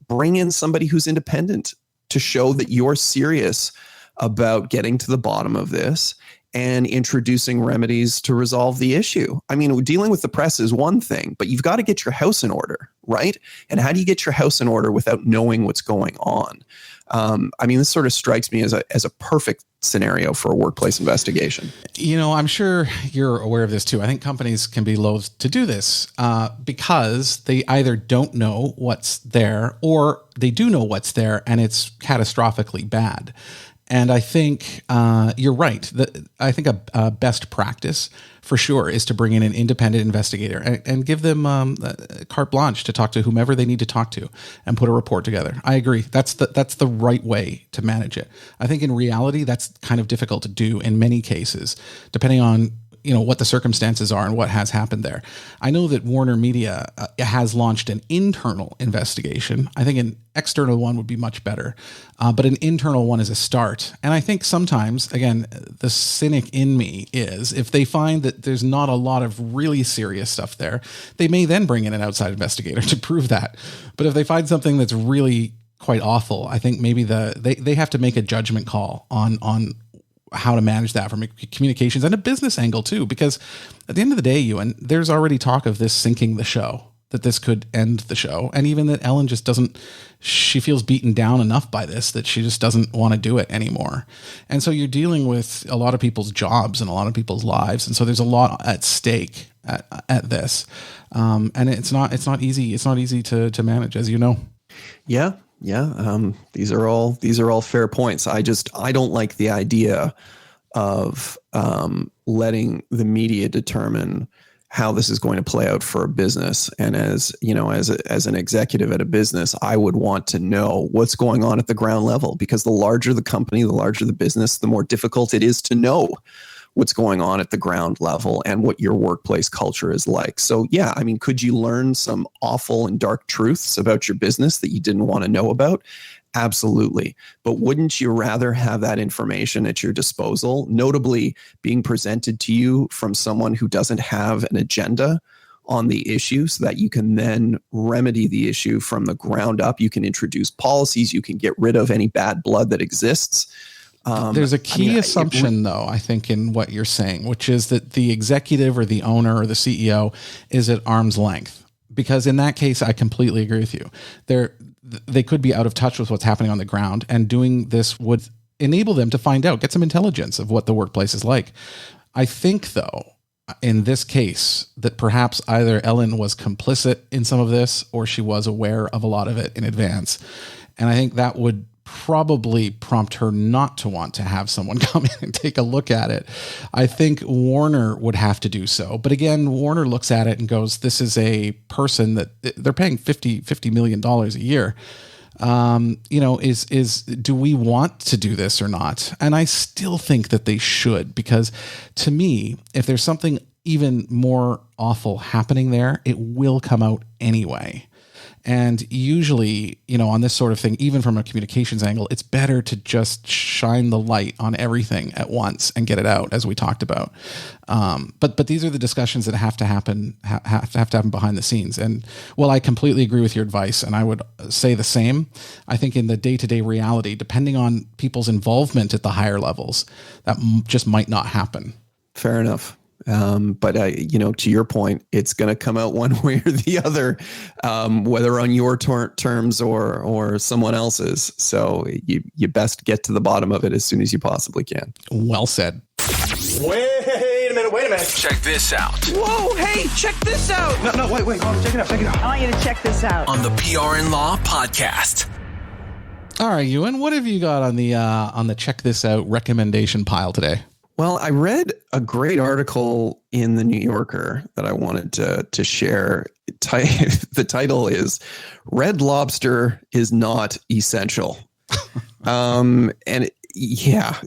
Bring in somebody who's independent to show that you're serious about getting to the bottom of this and introducing remedies to resolve the issue. I mean, dealing with the press is one thing, but you've got to get your house in order, right? And how do you get your house in order without knowing what's going on? I mean, this sort of strikes me as a perfect scenario for a workplace investigation. I'm sure you're aware of this too. I think companies can be loath to do this because they either don't know what's there or they do know what's there and it's catastrophically bad. And I think you're right. I think a best practice for sure is to bring in an independent investigator and give them carte blanche to talk to whomever they need to talk to and put a report together. I agree. That's the right way to manage it. I think in reality, that's kind of difficult to do in many cases, depending on what the circumstances are and what has happened there. I know that Warner Media has launched an internal investigation. I think an external one would be much better, but an internal one is a start. And I think sometimes, again, the cynic in me is if they find that there's not a lot of really serious stuff there, they may then bring in an outside investigator to prove that. But if they find something that's really quite awful, I think maybe they have to make a judgment call on how to manage that from a communications and a business angle too, because at the end of the day, Ewan, there's already talk of this sinking the show, that this could end the show. And even that Ellen just she feels beaten down enough by this that she just doesn't want to do it anymore. And so you're dealing with a lot of people's jobs and a lot of people's lives. And so there's a lot at stake at this. And it's not easy. It's not easy to manage, as you know. Yeah. Yeah. These are all fair points. I don't like the idea of letting the media determine how this is going to play out for a business. And as an executive at a business, I would want to know what's going on at the ground level, because the larger the company, the larger the business, the more difficult it is to know what's going on at the ground level and what your workplace culture is like. So yeah, I mean, could you learn some awful and dark truths about your business that you didn't want to know about? Absolutely. But wouldn't you rather have that information at your disposal, notably being presented to you from someone who doesn't have an agenda on the issue, so that you can then remedy the issue from the ground up? You can introduce policies, you can get rid of any bad blood that exists. There's a key assumption, though, I think, in what you're saying, which is that the executive or the owner or the CEO is at arm's length. Because in that case, I completely agree with you. They could be out of touch with what's happening on the ground, and doing this would enable them to find out, get some intelligence of what the workplace is like. I think, though, in this case, that perhaps either Ellen was complicit in some of this or she was aware of a lot of it in advance. And I think that would probably prompt her not to want to have someone come in and take a look at it. I think Warner would have to do so. But again, Warner looks at it and goes, this is a person that they're paying $50 million a year. Do we want to do this or not? And I still think that they should, because to me, if there's something even more awful happening there, it will come out anyway. And usually, on this sort of thing, even from a communications angle, it's better to just shine the light on everything at once and get it out, as we talked about. But these are the discussions that have to happen behind the scenes. And while I completely agree with your advice, and I would say the same, I think in the day-to-day reality, depending on people's involvement at the higher levels, that just might not happen. Fair enough. But to your point, it's going to come out one way or the other, whether on your terms or someone else's. So you best get to the bottom of it as soon as you possibly can. Well said. Wait a minute. Check this out. Whoa, hey, check this out. No, wait, hold on, check it out. I want you to check this out. On the PR and Law podcast. All right, Ewan, what have you got on the check this out recommendation pile today? Well, I read a great article in the New Yorker that I wanted to share. The title is "Red Lobster is Not Essential,"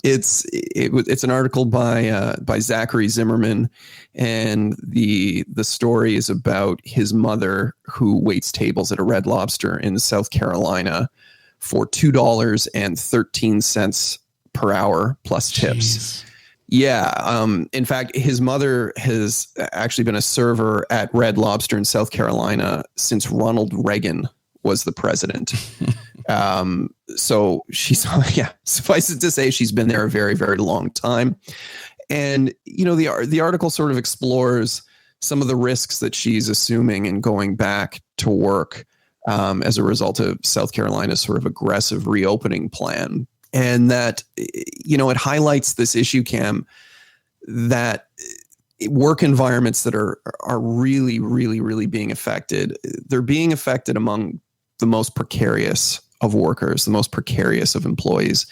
it's an article by Zachary Zimmerman, and the story is about his mother who waits tables at a Red Lobster in South Carolina for $2.13 per hour plus tips. Jeez. Yeah. In fact, his mother has actually been a server at Red Lobster in South Carolina since Ronald Reagan was the president. So she's, suffice it to say, she's been there a very, very long time. And, the article sort of explores some of the risks that she's assuming in going back to work as a result of South Carolina's sort of aggressive reopening plan. And that, it highlights this issue, Cam, that work environments that are really, really, really being affected, they're being affected among the most precarious of workers, the most precarious of employees,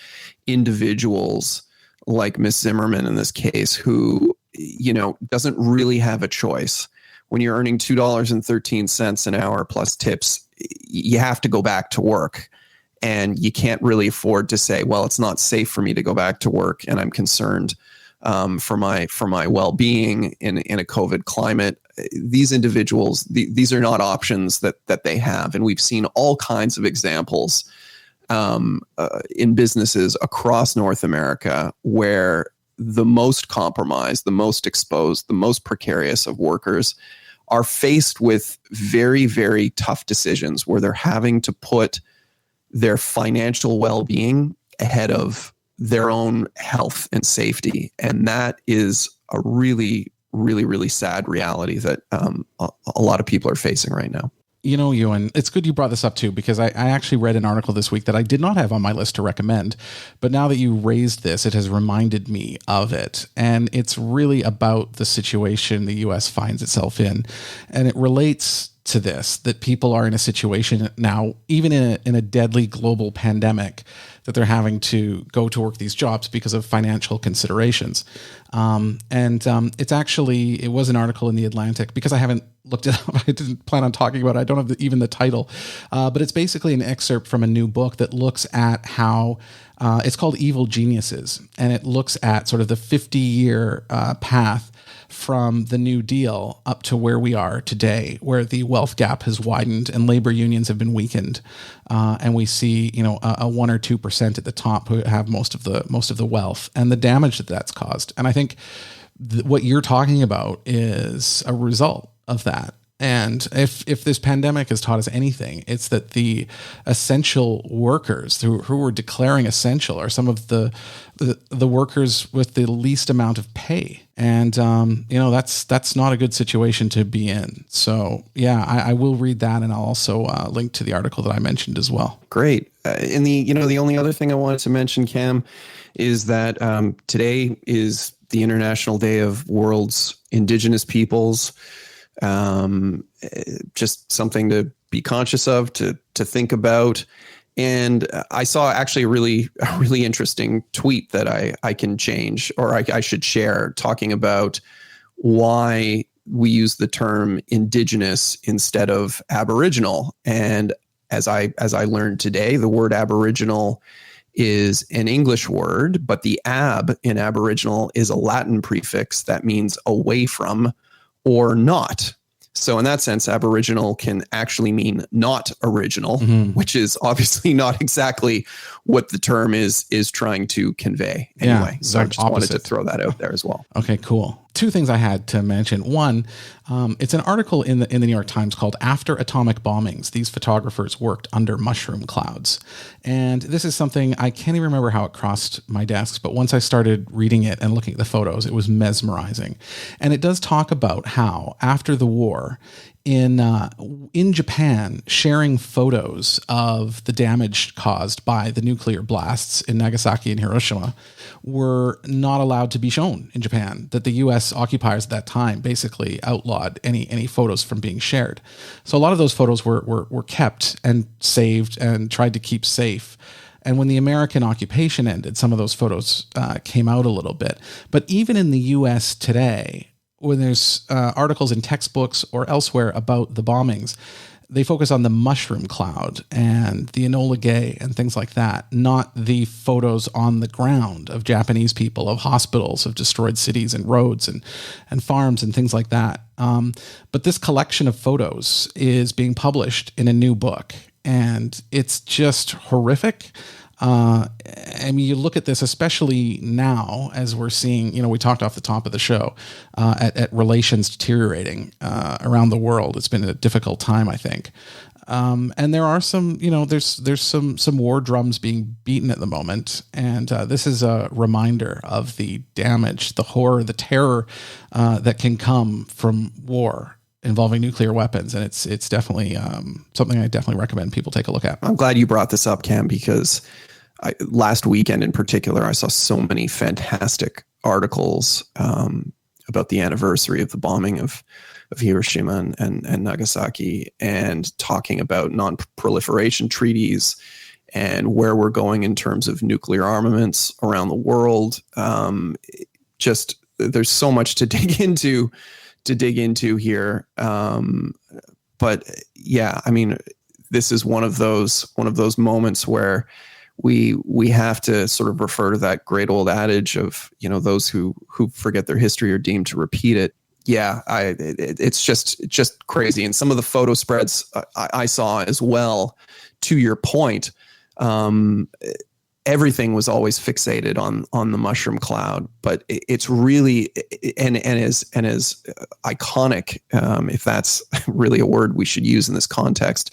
individuals like Miss Zimmerman in this case, who, doesn't really have a choice. When you're earning $2.13 an hour plus tips, you have to go back to work. And you can't really afford to say, well, it's not safe for me to go back to work, and I'm concerned for my well-being in a COVID climate. These individuals, these are not options that they have, and we've seen all kinds of examples in businesses across North America where the most compromised, the most exposed, the most precarious of workers are faced with very, very tough decisions where they're having to put their financial well-being ahead of their own health and safety. And that is a really, really, really sad reality that a lot of people are facing right now. Ewan, it's good you brought this up too, because I actually read an article this week that I did not have on my list to recommend, but now that you raised this, it has reminded me of it. And it's really about the situation the U.S. finds itself in. And it relates to this, that people are in a situation now, even in a deadly global pandemic, that they're having to go to work these jobs because of financial considerations. It was an article in The Atlantic, because I haven't looked it up. I didn't plan on talking about it. I don't have even the title, but it's basically an excerpt from a new book that looks at how it's called Evil Geniuses. And it looks at sort of the 50-year path from the New Deal up to where we are today, where the wealth gap has widened and labor unions have been weakened, and we see a 1 or 2% at the top who have most of the wealth, and the damage that that's caused. And I think what you're talking about is a result of that. And if this pandemic has taught us anything, it's that the essential workers who were declaring essential are some of the workers with the least amount of pay. And, that's not a good situation to be in. So yeah, I will read that. And I'll also link to the article that I mentioned as well. Great. And the only other thing I wanted to mention, Cam, is that today is the International Day of World's Indigenous Peoples. Just something to be conscious of, to think about. And I saw actually a really interesting tweet that I can change, or I should share, talking about why we use the term Indigenous instead of Aboriginal. And as I learned today, the word Aboriginal is an English word, but the ab in Aboriginal is a Latin prefix that means away from or not. So in that sense, Aboriginal can actually mean not original, which is obviously not exactly what the term is trying to convey. Anyway, so I just wanted to throw that out there as well. Okay, cool. Two things I had to mention. One, it's an article in the New York Times called "After Atomic Bombings, These Photographers Worked Under Mushroom Clouds." And this is something I can't even remember how it crossed my desks, but once I started reading it and looking at the photos, it was mesmerizing. And it does talk about how after the war, in Japan, sharing photos of the damage caused by the nuclear blasts in Nagasaki and Hiroshima were not allowed to be shown in Japan, that the U.S. occupiers at that time basically outlawed any photos from being shared. So a lot of those photos were kept and saved and tried to keep safe. And when the American occupation ended, some of those photos came out a little bit. But even in the U.S. today, when there's articles in textbooks or elsewhere about the bombings, they focus on the mushroom cloud and the Enola Gay and things like that, not the photos on the ground of Japanese people, of hospitals, of destroyed cities and roads and farms and things like that. But this collection of photos is being published in a new book, and it's just horrific. And I mean, you look at this, especially now as we're seeing, we talked off the top of the show at relations deteriorating around the world. It's been a difficult time, I think. And there are some, there's some war drums being beaten at the moment. And this is a reminder of the damage, the horror, the terror that can come from war involving nuclear weapons. And it's definitely something I definitely recommend people take a look at. I'm glad you brought this up, Cam, because last weekend in particular, I saw so many fantastic articles about the anniversary of the bombing of Hiroshima and Nagasaki, and talking about non-proliferation treaties and where we're going in terms of nuclear armaments around the world. Just there's so much to dig into here. But yeah, I mean, this is one of those moments where we have to sort of refer to that great old adage of, those who forget their history are deemed to repeat it. Yeah, it's just crazy. And some of the photo spreads I saw as well, to your point, everything was always fixated on the mushroom cloud, but it's really, and as iconic, if that's really a word we should use in this context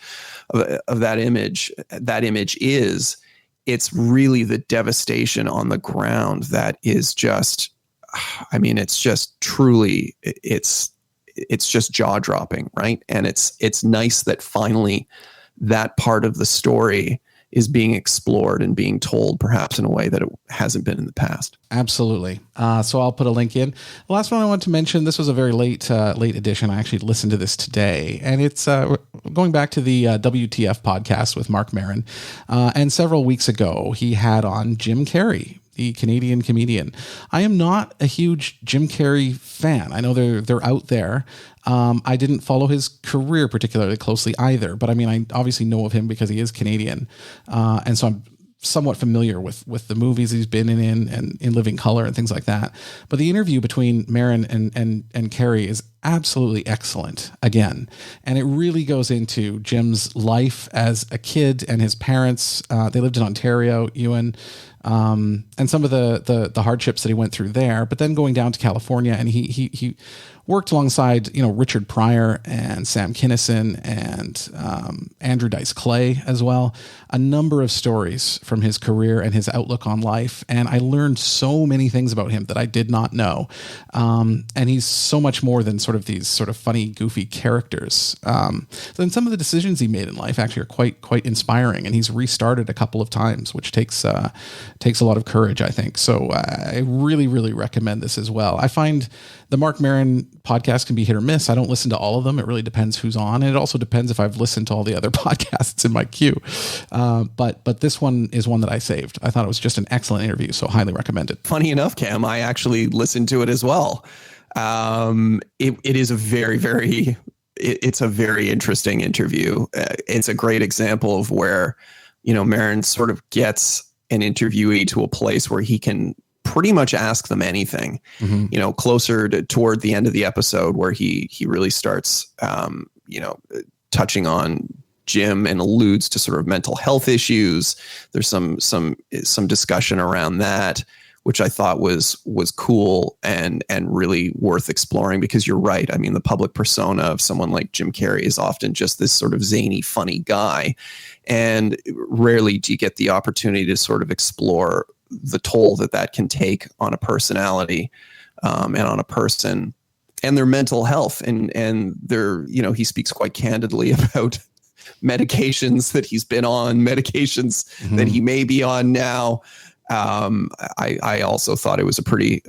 of that image is, it's really the devastation on the ground that is just, I mean, it's just truly, it's just jaw dropping, right? And it's nice that finally that part of the story is being explored and being told perhaps in a way that it hasn't been in the past. Absolutely. So I'll put a link in. The last one I want to mention, this was a very late edition. I actually listened to this today, and it's going back to the WTF podcast with Mark Maron. And several weeks ago, he had on Jim Carrey, the Canadian comedian. I am not a huge Jim Carrey fan. I know they're out there. I didn't follow his career particularly closely either, but I mean, I obviously know of him because he is Canadian. And so I'm somewhat familiar with the movies he's been in and in Living Color and things like that. But the interview between Maron and Carrey is absolutely excellent again. And it really goes into Jim's life as a kid and his parents. They lived in Ontario, Ewan, and some of the hardships that he went through there, but then going down to California, and he worked alongside, Richard Pryor and Sam Kinison and Andrew Dice Clay as well. A number of stories from his career and his outlook on life. And I learned so many things about him that I did not know. And he's so much more than sort of these sort of funny, goofy characters. Then some of the decisions he made in life actually are quite inspiring. And he's restarted a couple of times, which takes a lot of courage, I think. So I really, really recommend this as well. I find the Mark Maron podcast can be hit or miss. I don't listen to all of them. It really depends who's on. And it also depends if I've listened to all the other podcasts in my queue. But this one is one that I saved. I thought it was just an excellent interview, so highly recommend it. Funny enough, Cam, I actually listened to it as well. It is a very, very, it's a very interesting interview. It's a great example of where, Maron sort of gets an interviewee to a place where he can pretty much ask them anything, closer toward the end of the episode where he really starts, touching on Jim and alludes to sort of mental health issues. There's some discussion around that, which I thought was cool and really worth exploring, because you're right. I mean, the public persona of someone like Jim Carrey is often just this sort of zany, funny guy. And rarely do you get the opportunity to sort of explore the toll that can take on a personality and on a person and their mental health. And their, he speaks quite candidly about medications that he's been on, medications that he may be on now. I also thought it was a pretty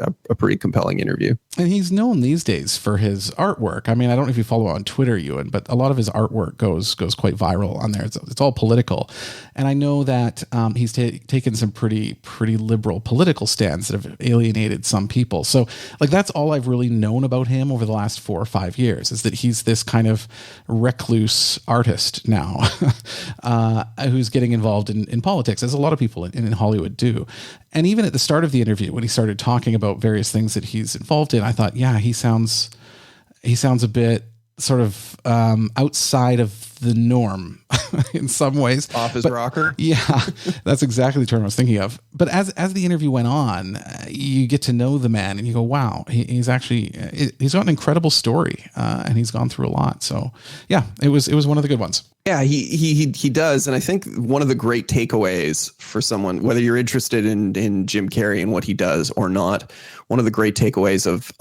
compelling interview. And he's known these days for his artwork. I mean, I don't know if you follow on Twitter, Ewan, but a lot of his artwork goes quite viral on there. It's all political. And I know that he's taken some pretty liberal political stands that have alienated some people. So like, that's all I've really known about him over the last 4 or 5 years, is that he's this kind of recluse artist now who's getting involved in politics, as a lot of people in Hollywood do. And even at the start of the interview, when he started talking about various things that he's involved in, I thought, yeah, he sounds a bit sort of outside of the norm in some ways. Off his rocker? Yeah, that's exactly the term I was thinking of. But as the interview went on, you get to know the man and you go, wow, he's got an incredible story and he's gone through a lot. So yeah, it was one of the good ones. Yeah, he does. And I think one of the great takeaways for someone, whether you're interested in Jim Carrey and what he does or not, one of the great takeaways of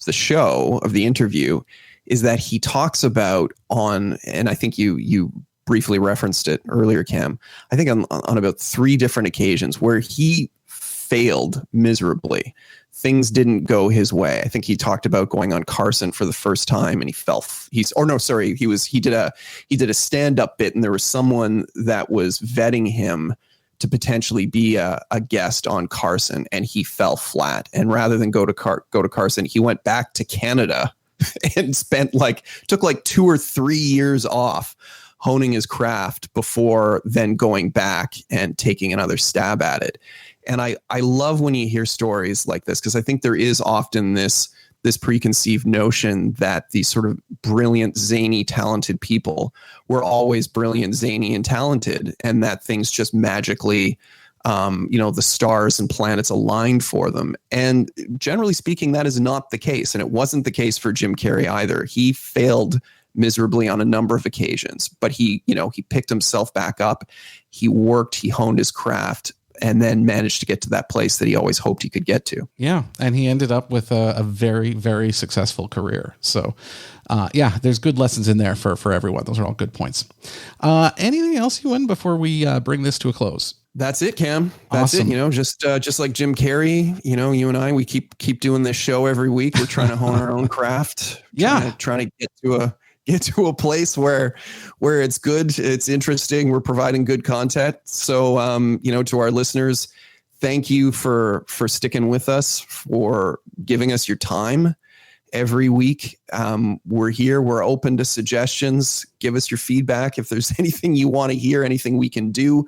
the show, of the interview, is that he talks about and I think you briefly referenced it earlier, Cam, I think on about 3 different occasions where he failed miserably. Things didn't go his way. I think he talked about going on Carson for the first time and he did a stand-up bit and there was someone that was vetting him to potentially be a guest on Carson and he fell flat. And rather than go to Carson, he went back to Canada and took 2 or 3 years off honing his craft before then going back and taking another stab at it. And I love when you hear stories like this, because I think there is often this preconceived notion that these sort of brilliant, zany, talented people were always brilliant, zany, and talented, and that things just magically the stars and planets aligned for them. And generally speaking, that is not the case. And it wasn't the case for Jim Carrey either. He failed miserably on a number of occasions, but he picked himself back up. He worked, he honed his craft, and then managed to get to that place that he always hoped he could get to. Yeah. And he ended up with a very, very successful career. So there's good lessons in there for everyone. Those are all good points. Anything else, Ewan, before we bring this to a close? That's it, Cam. That's awesome. It. Just like Jim Carrey, you and I, we keep doing this show every week. We're trying to hone our own craft. Trying to get to a place where it's good, it's interesting, we're providing good content. So, to our listeners, thank you for sticking with us, for giving us your time every week. We're here. We're open to suggestions. Give us your feedback. If there's anything you want to hear, anything we can do,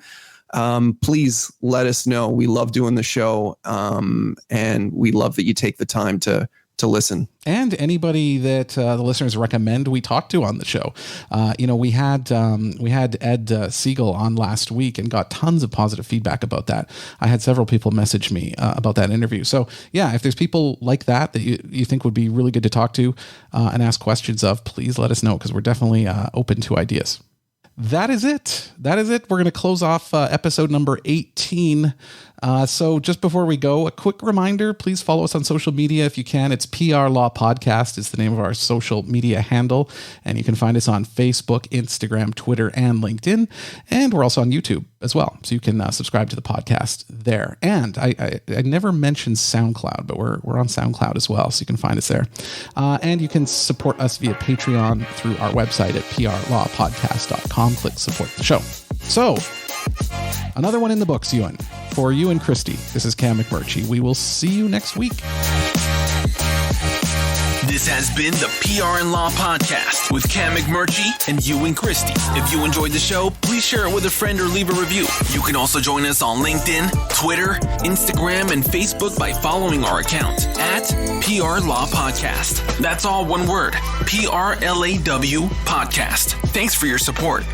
please let us know. We love doing the show. And we love that you take the time to listen. And anybody that the listeners recommend we talk to on the show. We had Ed Siegel on last week and got tons of positive feedback about that. I had several people message me about that interview. So yeah, if there's people like that you think would be really good to talk to and ask questions of, please let us know, because we're definitely open to ideas. That is it. We're going to close off episode number 18. So just before we go, a quick reminder, please follow us on social media if you can. It's PR Law Podcast is the name of our social media handle. And you can find us on Facebook, Instagram, Twitter, and LinkedIn. And we're also on YouTube as well. So you can subscribe to the podcast there. And I never mentioned SoundCloud, but we're on SoundCloud as well. So you can find us there. And you can support us via Patreon through our website at prlawpodcast.com. Click support the show. So another one in the books, Ewan. For you and Christy, this is Cam McMurchie. We will see you next week. This has been the PR and Law Podcast with Cam McMurchie and Ewan Christie. If you enjoyed the show, please share it with a friend or leave a review. You can also join us on LinkedIn, Twitter, Instagram, and Facebook by following our account at PR Law Podcast. That's all one word, PRLAW Podcast. Thanks for your support.